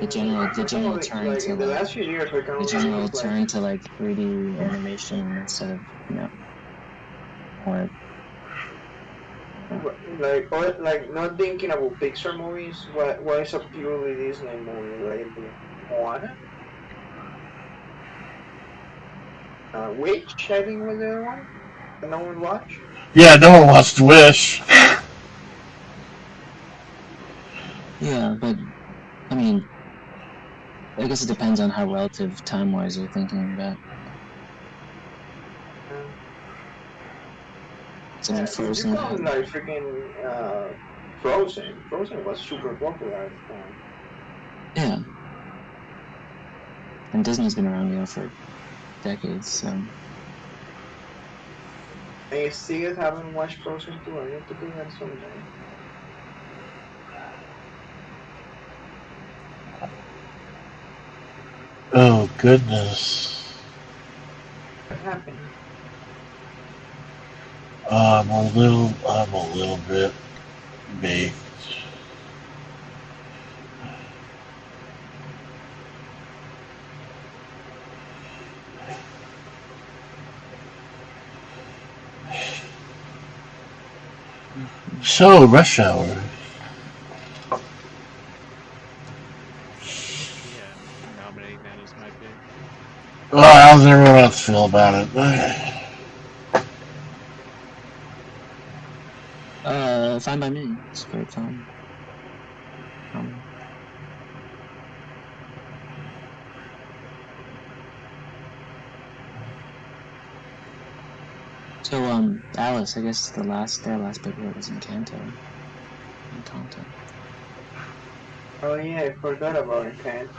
The And general I the can general only turn like to in the like last few years, I can the only general think like turn to like 3D animation instead of more. or like not thinking about Pixar movies. What is a purely Disney movie lately? Moana, Witch, I think was the other one that no one watched. Yeah, no one wants to wish. Yeah, but I mean, I guess it depends on how relative time-wise you're thinking about. Uh, I mean, if you Frozen count had, like freaking Frozen was super popular at the time. yeah, and Disney's been around, for decades, so. I still haven't watched Frozen 2. I need to do that someday. Oh goodness. What happened? I'm a little bit baked. So, rush hour. Yeah, I'm nominating that as my pick. Well, how's everyone else feel about it? Fine by me. It's great fun. Um, So, Alice, I guess their last paperwork was in Kanto. In Kanto. Oh yeah, I forgot about Encanto.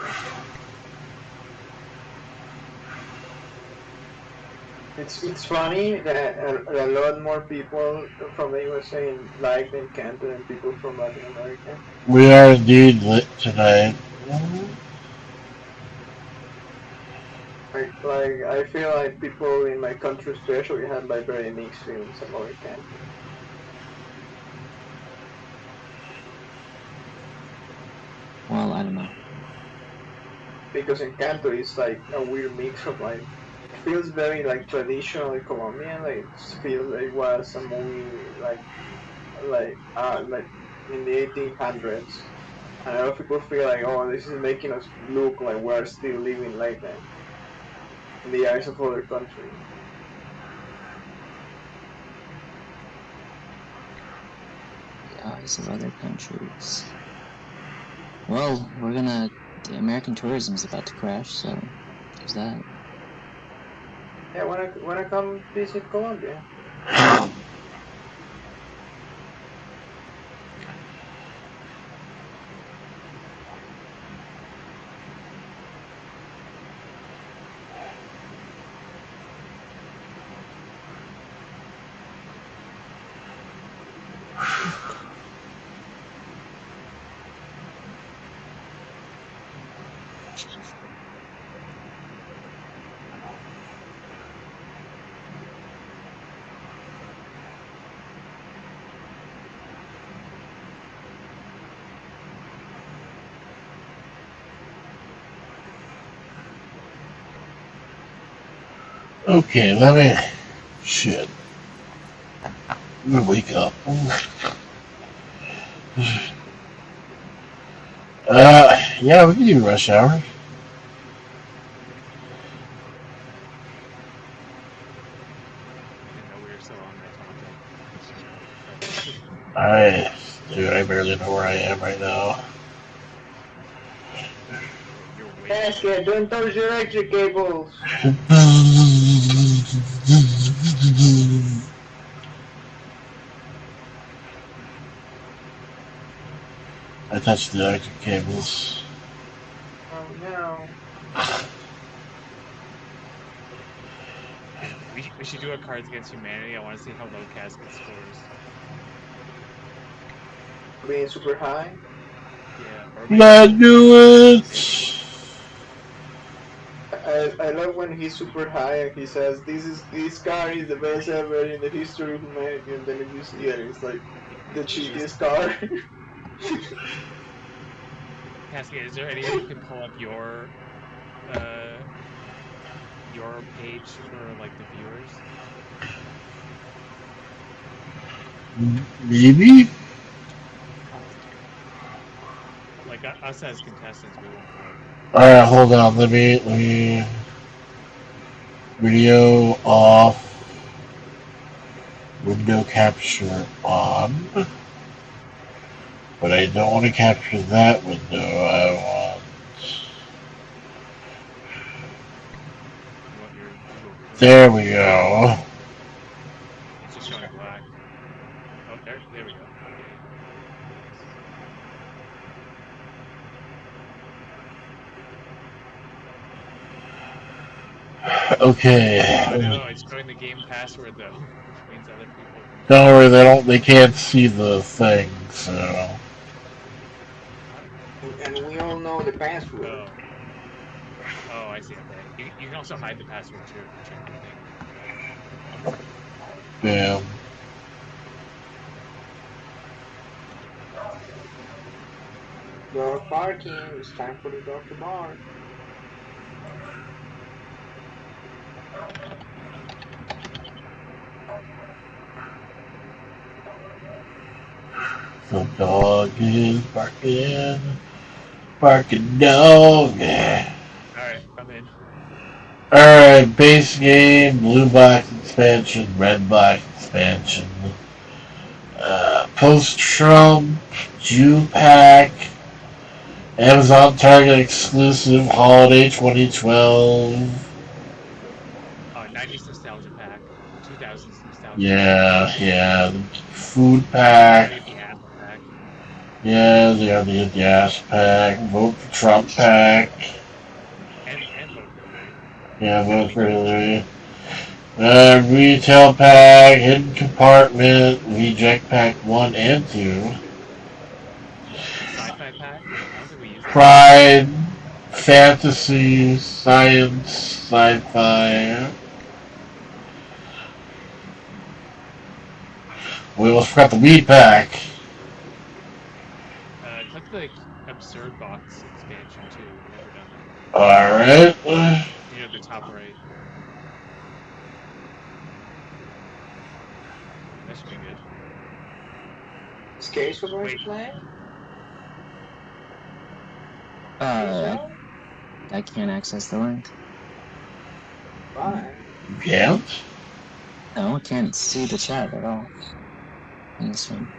It's funny that a lot more people from the USA like Encanto than people from Latin America. We are indeed lit tonight. Like I feel like people in my country especially had like very mixed feelings about Encanto. Well, I don't know. Because Encanto is like a weird mix of like it feels very like traditionally Colombian, like it feels like it was a movie like in the 1800s. And a lot of people feel like, oh, this is making us look like we're still living like that in the eyes of other countries. The eyes of other countries. Well, the American tourism is about to crash, so there's that. Yeah, wanna come visit Colombia? Okay, let me. Shit. I'm gonna wake up. Yeah, we can do rush hour. I didn't know we were still on that topic. Dude, I barely know where I am right now. You're way Yes, behind. yeah, don't touch the electric cables. I touched the electric cables. Oh no. We should do a Cards Against Humanity. I want to see how low Casket scores. Being super high. Yeah, or maybe Let's do Casket. it! I love when he's super high and he says this car is the best ever in the history of humanity, and then if you see it, it's like the It's just cheapest car. Cascade. Is there any way you can pull up uh your page for like the viewers? Maybe? Like us as contestants, we won't pull up. Alright, hold on. Let me. Video off. Window capture on. But I don't want to capture that window. I want. You want your Google Chrome? There we go. It's just showing black. Oh, there we go. Yeah, yeah. Nice. Oh Okay. no, it's showing the game password though, which means other people can Don't play. worry, they can't see the thing, so. What? And we all know the password. Oh, oh, I see. Okay, you can also hide the password too if you check your thing. Bam. Dog barking. It's time for the dog to bark. The dog is barking. Barking dog. All right, I'm in. Alright, base game, blue box expansion, red box expansion. Post Trump, Jew Pack, Amazon Target exclusive holiday 2012. 96 nostalgia pack, 2000s nostalgia pack. Yeah. Food You gotta pack. get the ass pack. Yeah, the gas pack. Vote for Trump pack. And vote for Hillary. Yeah, Hidden vote for weekend. Hillary. Retail pack, hidden compartment, reject pack 1 and 2. The sci-fi pack. I don't think we use that one. Pride, fantasy, science, sci-fi. We almost forgot the weed pack. Click the absurd box expansion too. We've never done that. Alright. You know, the top right. That should be good. Is Queso going to Wait, play? I, Queso? I can't access the link. Why? You can't? No, I can't see the chat at all. In this one.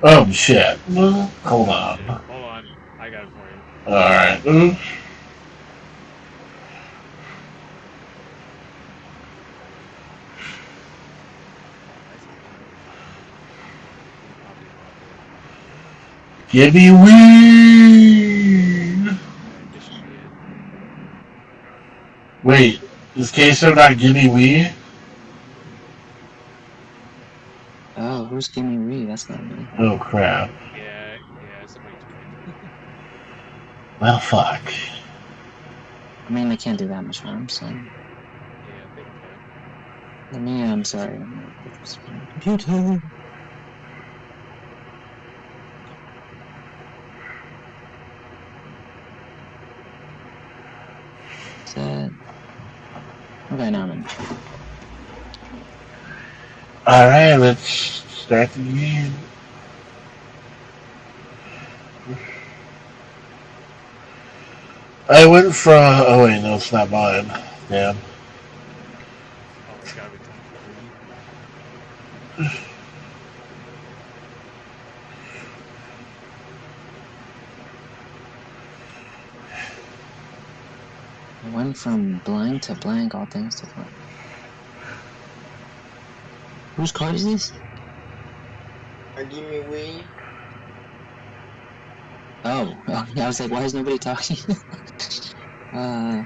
Oh shit. Hold oh shit. on. Hold on. I got it for you. Alright. I see it now. It'll pop in a little bit. Give me weed! Alright, this should be it. Wait, is Queso not Gimme Weed? Oh, who's Gimme Wee? That's not me. Oh crap. Yeah, somebody joined. Well, fuck. I mean, they can't do that much harm, so. Yeah, they don't care. Let me, I'm sorry, I'm gonna put this on my computer. Set. Okay, now I'm in. Alright, let's start the game. I went from. Oh, wait, no, it's not mine. Damn. Oh, it's gotta be time for Boogie. I went from blank to blank, all thanks to blank. Whose card is this? Give me we. Oh, I was like, why is nobody talking? uh,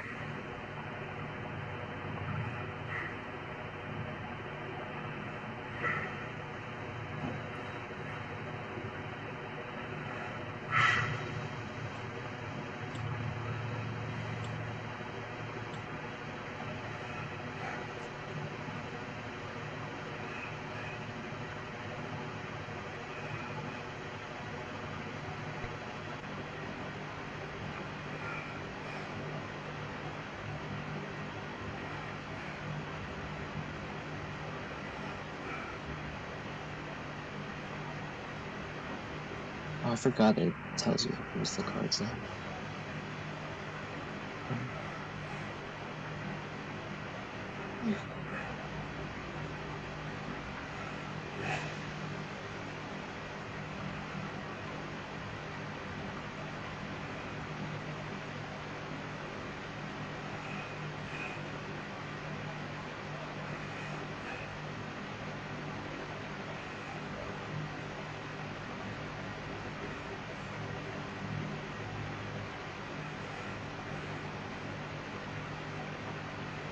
oh, I forgot that it tells you who's the cards are.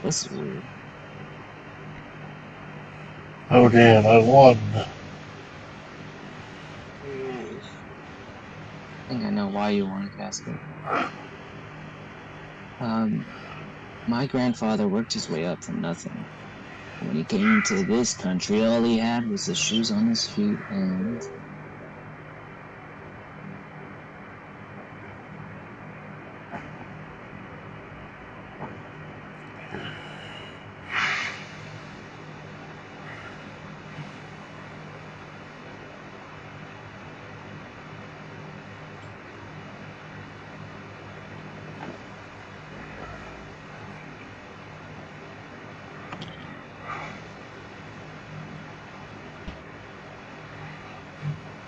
This is weird. Oh, damn, I won. Nice. I think I know why you want to cast it. My grandfather worked his way up from nothing. When he came to this country, all he had was the shoes on his feet and...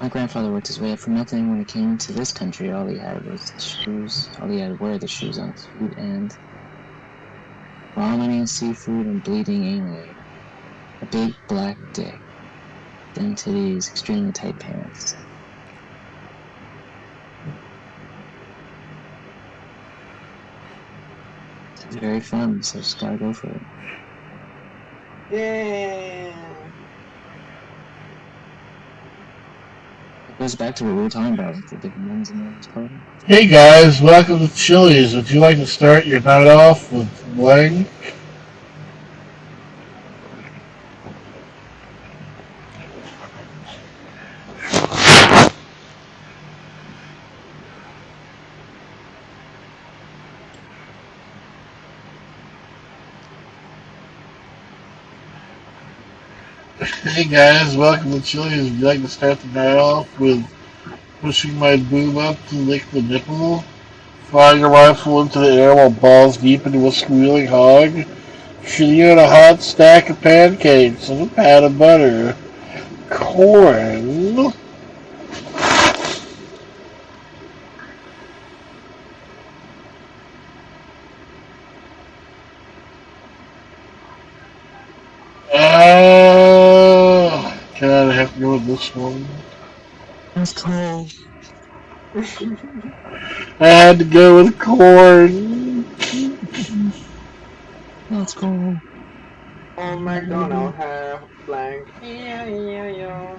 My grandfather worked his way up from nothing. When he came to this country, all he had was the shoes. All he had were the shoes on his feet and vomiting seafood and bleeding anally. A big black dick. Thin titties, extremely tight pants. It's very fun, so just gotta go for it. Yeah. It goes back to what we were talking about with the different men's and women's clothing. Hey guys, welcome to Chili's. Would you like to start your night off with blank? Hey guys, welcome to Chili's. Would you like to start the night off with pushing my boob up to lick the nipple? Flying a rifle into the air while balls deep into a squealing hog? Shooting out a hot stack of pancakes and a pat of butter? Corn? God, I have to go with this one. That's cold. I had to go with corn. That's cold. Oh, McDonald have blank. Yeah.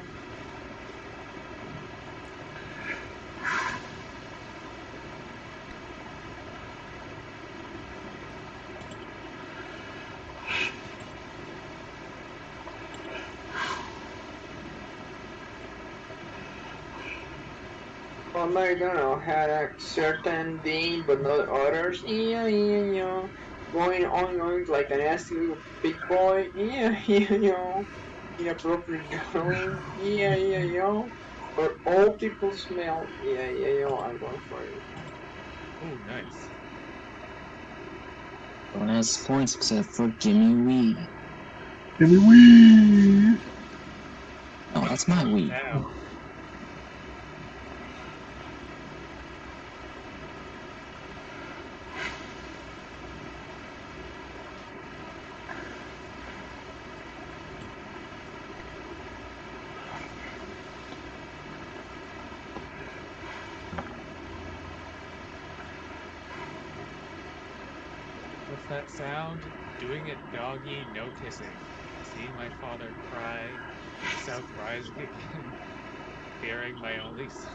Well, McDonald had a certain day, but not others. Yeah. Going on like a nasty little big boy. Yeah. Inappropriate going. Yeah. Or all people smell. Yeah. I'm going for it. Oh, nice. No one has points except for Gimme Wee. Give me wee. No, that's my Wee. Ow. What's that sound? Doing it doggy, no kissing. Seeing my father cry, the south rising again, bearing my only son.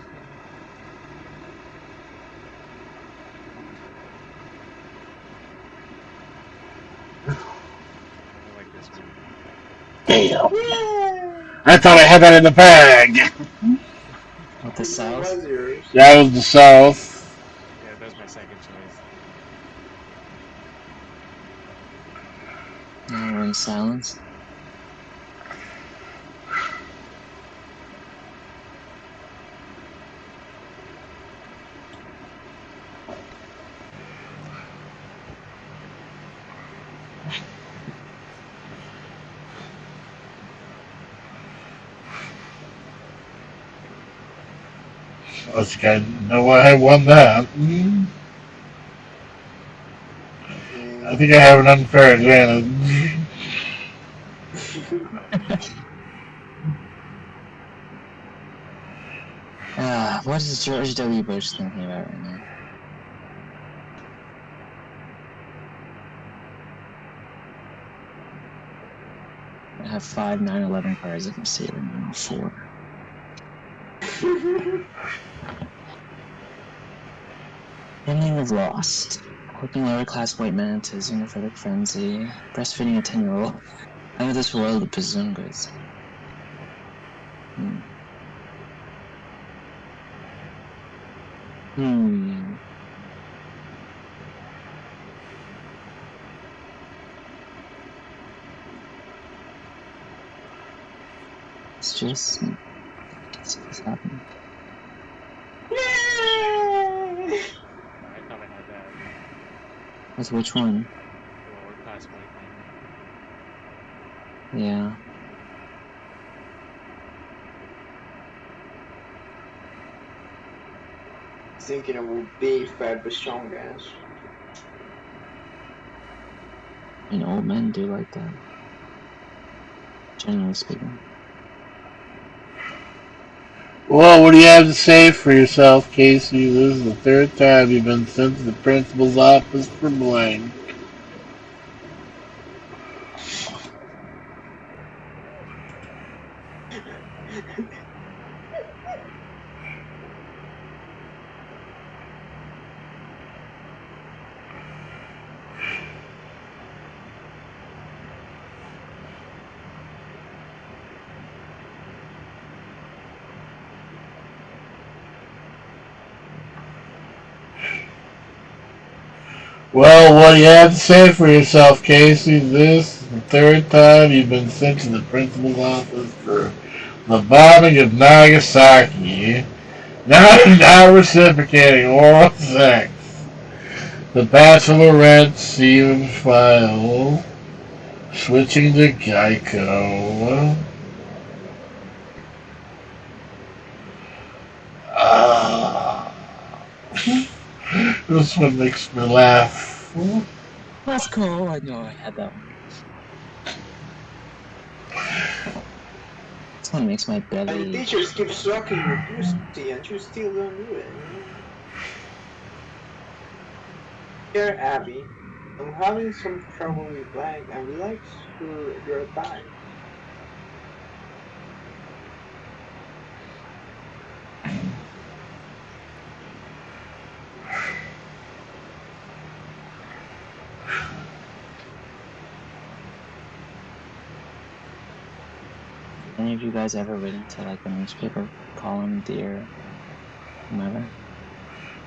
I like this one. Damn. Yeah. I thought I had that in the bag. With the What South. was yours? That was the South. Yeah, that was my second choice. Now we're in silence. I think I know why I won that. I think I have an unfair advantage. What is George W. Bush thinking about right now? I have 5 9/11 cards. I can see it right now. 4. Ending of Lost. Hooking lower class white man to xenophobic frenzy. Breastfeeding a 10-year-old. Out of this world of Bazungas. It's just. Let's see what's happening. I thought I had that. With which one? The lower class white man. Yeah. Thinking about big fat but strong ass. Old men do like that. Generally speaking. Well, what do you have to say for yourself, Casey? This is the third time you've been sent to the principal's office for blank. Well, what do you have to say for yourself, Casey? This is the third time you've been sent to the principal's office for the bombing of Nagasaki. Not reciprocating oral sex. The Bachelorette Stephen File. Switching to Geico. Ah. This one makes me laugh. That's cool. I know I had that one. This one makes my And the belly. teachers keep sucking your pussy and you still don't do it. Dear Abby, I'm having some trouble with blank and would like your advice. Any of you guys ever read into like a newspaper column, Dear whomever?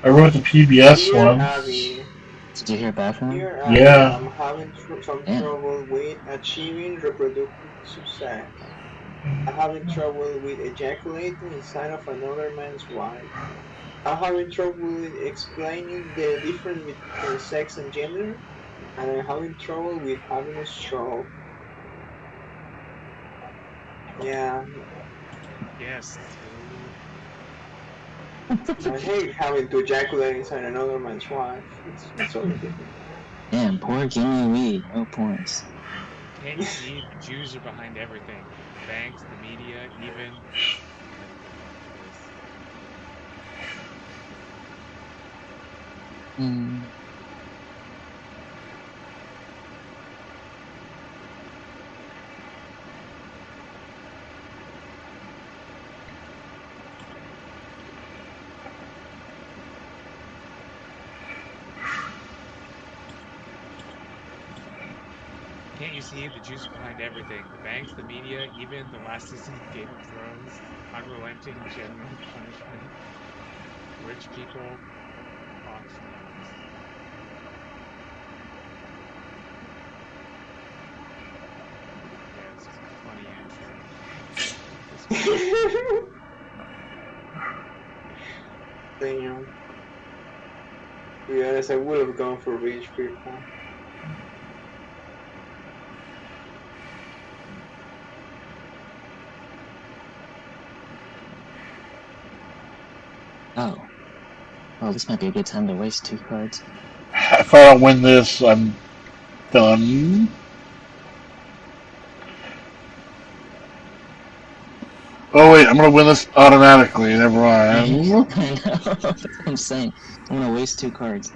I wrote the PBS Dear one. Abby, Did you hear back from them? Dear Abby, Yeah. I'm having some Yeah. trouble with achieving reproductive success. I'm having trouble with ejaculating inside of another man's wife. I'm having trouble with explaining the difference between sex and gender. And I'm having trouble with having a stroke. Yeah, Yes, I hate having to ejaculate inside another man's wife. It's so ridiculous. Damn, poor Gimme Weed, no points. can't you see the Jews are behind everything? The banks, the media, even. Let me get back to this. Hmm. Can't you see the Jews are behind everything? The banks, the media, even the last season of Game of Thrones, unrelenting general punishment, rich people, Fox News. Yeah, it's funny actually. This one. Damn. To be honest, I would have gone for rich people. Oh. Well, this might be a good time to waste 2 cards. If I don't win this, I'm done. Oh wait, I'm gonna win this automatically. Never I mind. know. That's what I'm saying. I'm gonna waste 2 cards.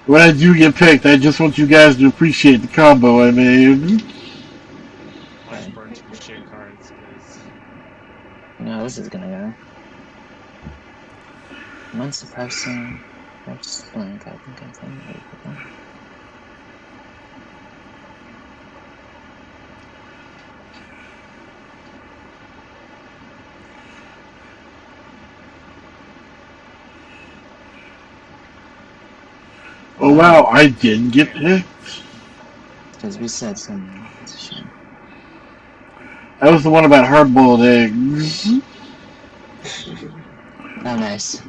When I do get picked, I just want you guys to appreciate the combo I made. Let's burn 2 shit cards, because You know how this is gonna go. Mine's suppressing. That's blank. I think I'm playing it with that. Oh wow, I didn't get picked. Because we said something. It's a shame. That was the one about hard-boiled eggs. Oh, nice.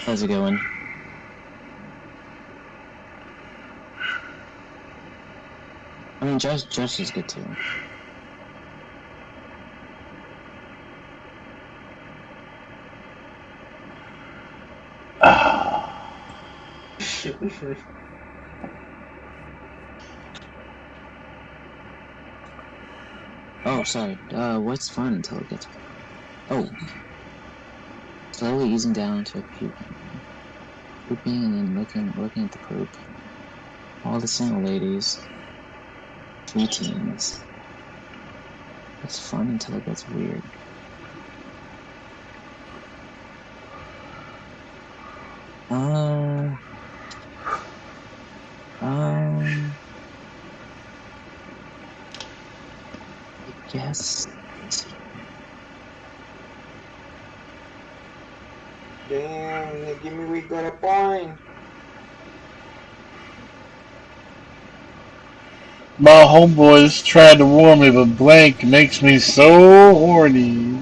That was a good one. I mean, Josh is good too. Oh, sorry. What's fun until it gets... Oh. Slowly easing down into a pooping and then looking at the poop. All the single ladies. Preteens. It's fun until it gets weird. I guess... Damn, give me, we got a point. My homeboys tried to warn me, but blank makes me so horny.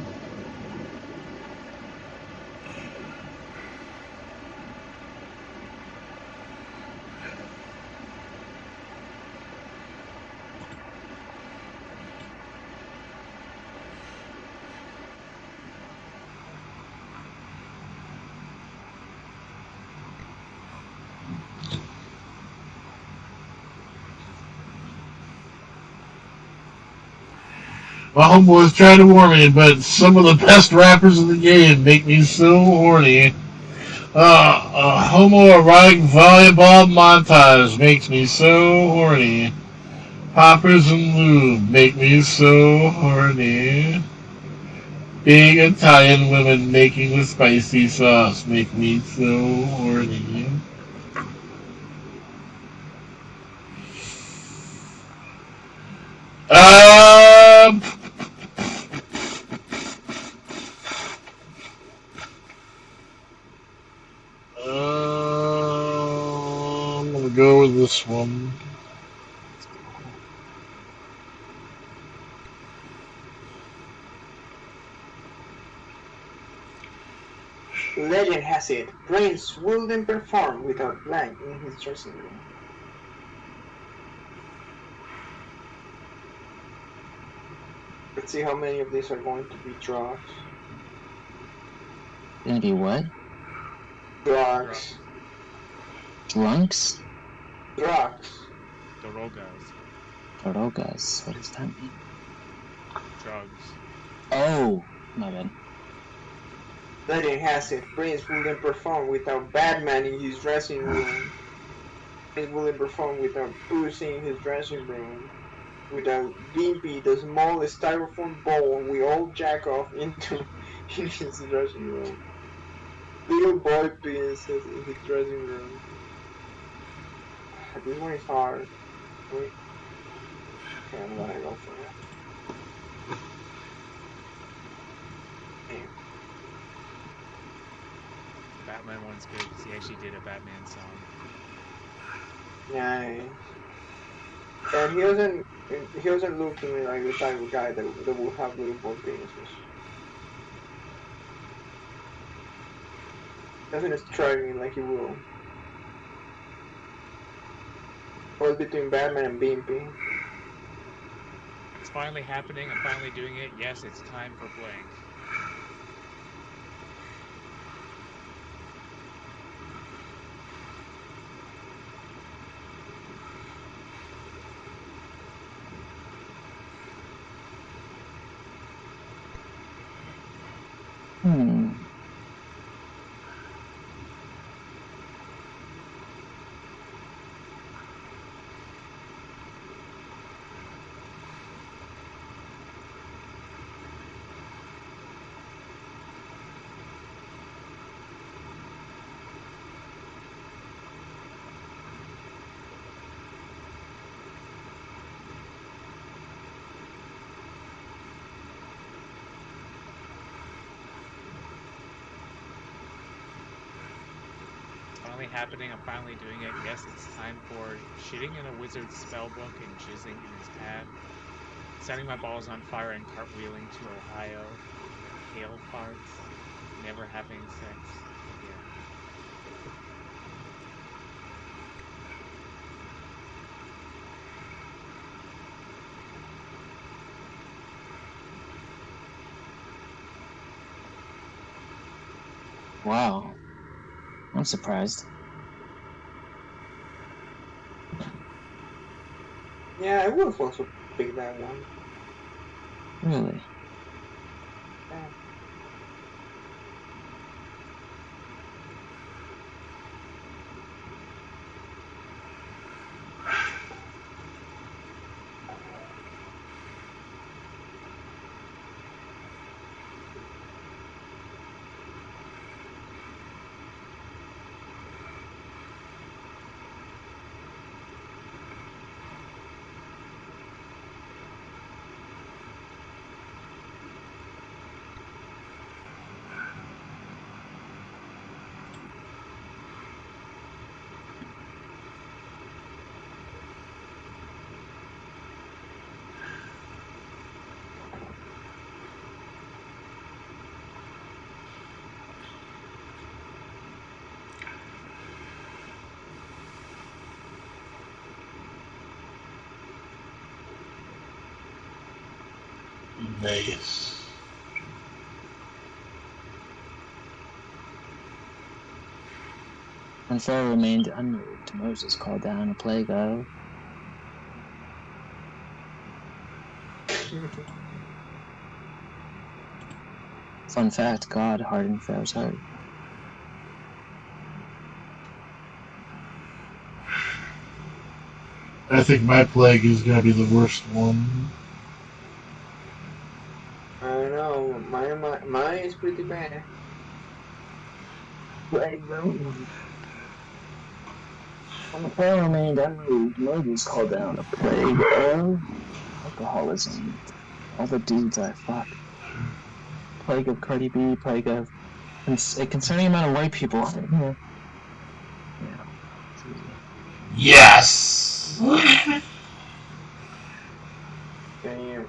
My homeboys tried to warn me, but some of the best rappers in the game make me so horny. A homoerotic volleyball montage makes me so horny. Poppers and lube make me so horny. Big Italian women making the spicy sauce make me so horny. Um, I'm gonna go with this one. Legend has it, Prince wouldn't perform without blank in his dressing room. Let's see how many of these are going to be drugs. Gonna be what? Drugs. Drunks? Drugs. Dorogas. Drogas. What does that mean? Drugs. Oh! My bad. Legend has it, Prince wouldn't perform without Batman in his dressing room. Prince wouldn't perform without Pussy in his dressing room. Without Gimpy, the small styrofoam bowl we all jack off into in his dressing room. Little boy pieces in his dressing room. This one is hard. Wait. Okay, I'm gonna go for it. Damn. Batman one's good because he actually did a Batman song. Nice. And he doesn't look to me like the type of guy that will have little boy penises. Doesn't strike me like he will. What's between Batman and Bimpy? It's finally happening. I'm finally doing it. Yes, it's time for blank. Finally happening. I'm finally doing it. Yes, it's time for shitting in a wizard's spellbook and jizzing in his hat. Setting my balls on fire and cartwheeling to Ohio. Hail farts. Never having sex again. Wow. I'm surprised. Yeah, I would have also picked that one. Really? Yeah. Vegas. And Pharaoh remained unmoved. Moses called down a plague of. Fun fact: God hardened Pharaoh's heart. I think my plague is gonna be the worst one. I don't know. Mine is pretty bad. Plague though. When the Pharaoh remained unmoved, Moses called down a plague of alcoholism. All the dudes I fucked. Plague of Cardi B. Plague of a concerning amount of white people. Yeah. It's easy. Yes! Damn.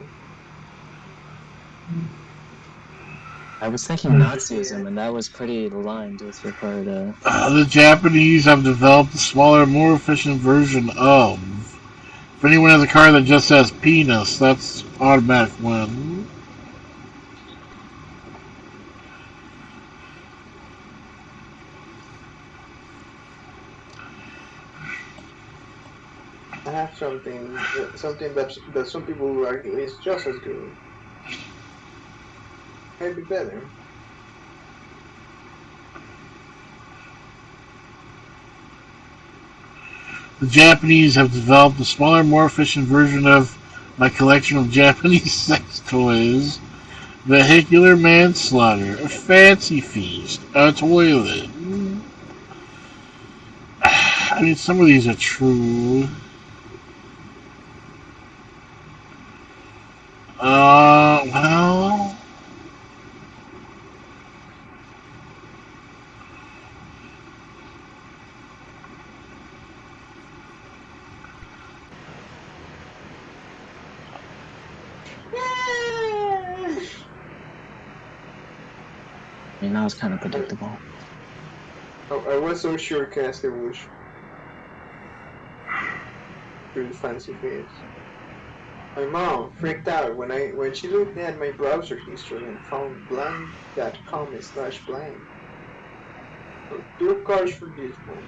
I was thinking Nazism, and that was pretty aligned with your part. The Japanese have developed a smaller, more efficient version of. If anyone has a car that just says penis, that's automatic win. I have something that some people will argue is just as good. Maybe better. The Japanese have developed a smaller, more efficient version of my collection of Japanese sex toys. Vehicular manslaughter, a fancy feast, a toilet. I mean, some of these are true. Well, I mean, that was kind of predictable. I was so sure Cassie would choose Fancy Feast. My mom freaked out when she looked at my browser history and found blank.com/blank. So 2 cards for this one.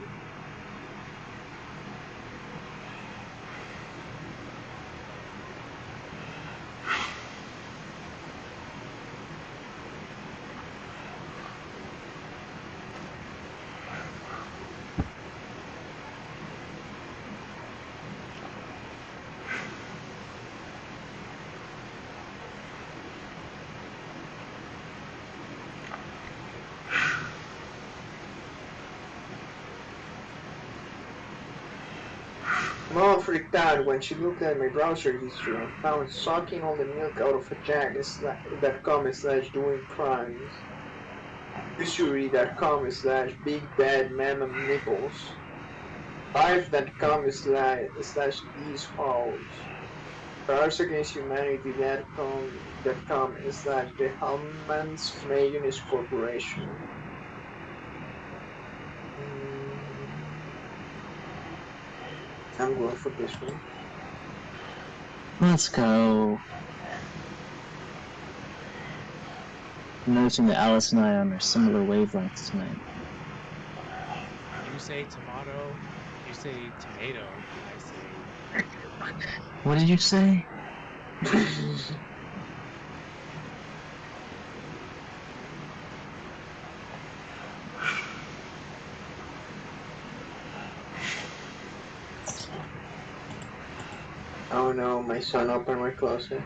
Mom freaked out when she looked at my browser history and found sucking all the milk out of a jag.com/doing crimes. History.com/big bad mama nipples. Life.com/these holes. Cards Against Humanity.com/the Hellman's Mayonnaise Corporation. I'm going for this one. Let's go. I'm noticing that Alice and I are on a similar wavelength tonight. You say tomato, you say tomato, I say What did you say? Oh no, my son opened my closet.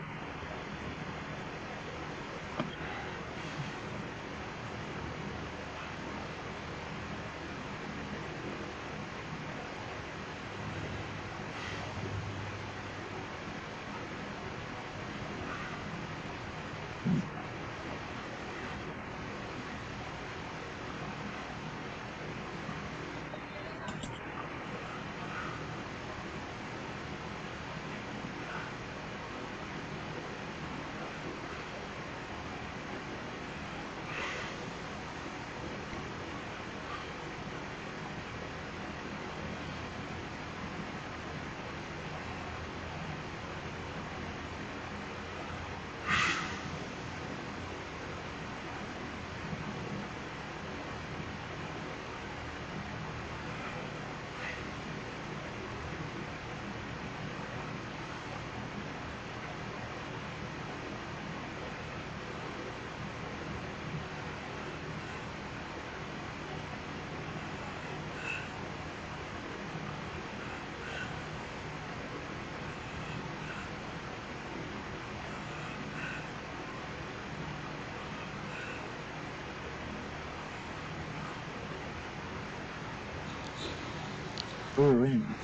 We're in.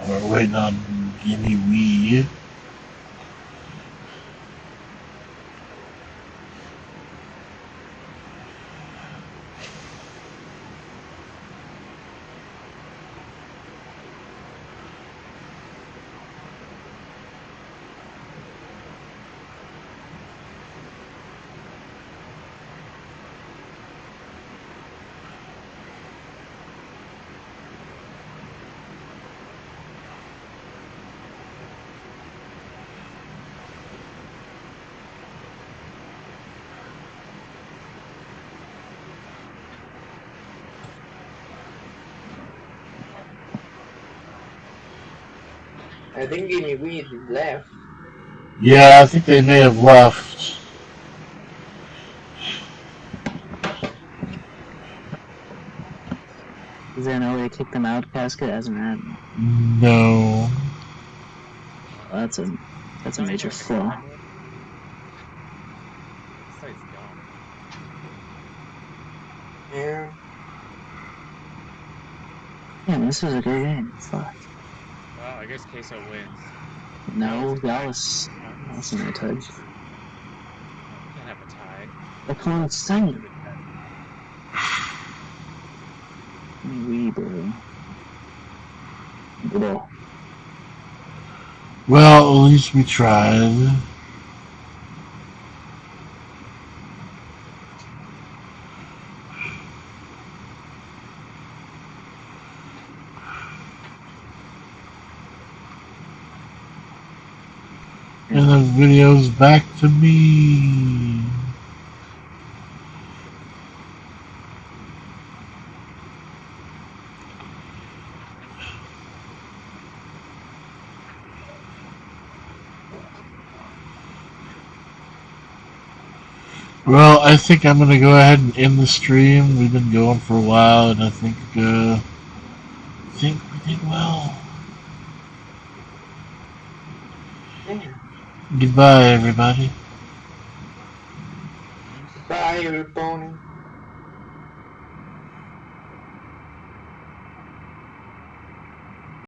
We're waiting on Gimme Wee. I think Gimme Weed left. Yeah, I think they may have left. Is there no way to kick them out, Casket, as an admin? No. Oh, that's a Don't you major know it's flaw. terrible? This site's dumb. Yeah. Yeah, this was a good game. Fuck. Well, I guess Queso wins. No, tie. that was an touch. Oh, we can't have a tie. That's what I'm saying. Wee, bro. Bro. Well, at least we tried. And the video's back to me. Well, I think I'm gonna go ahead and end the stream. We've been going for a while, and I think we did well. Yeah. Goodbye, everybody. Peace. Bye, every pony.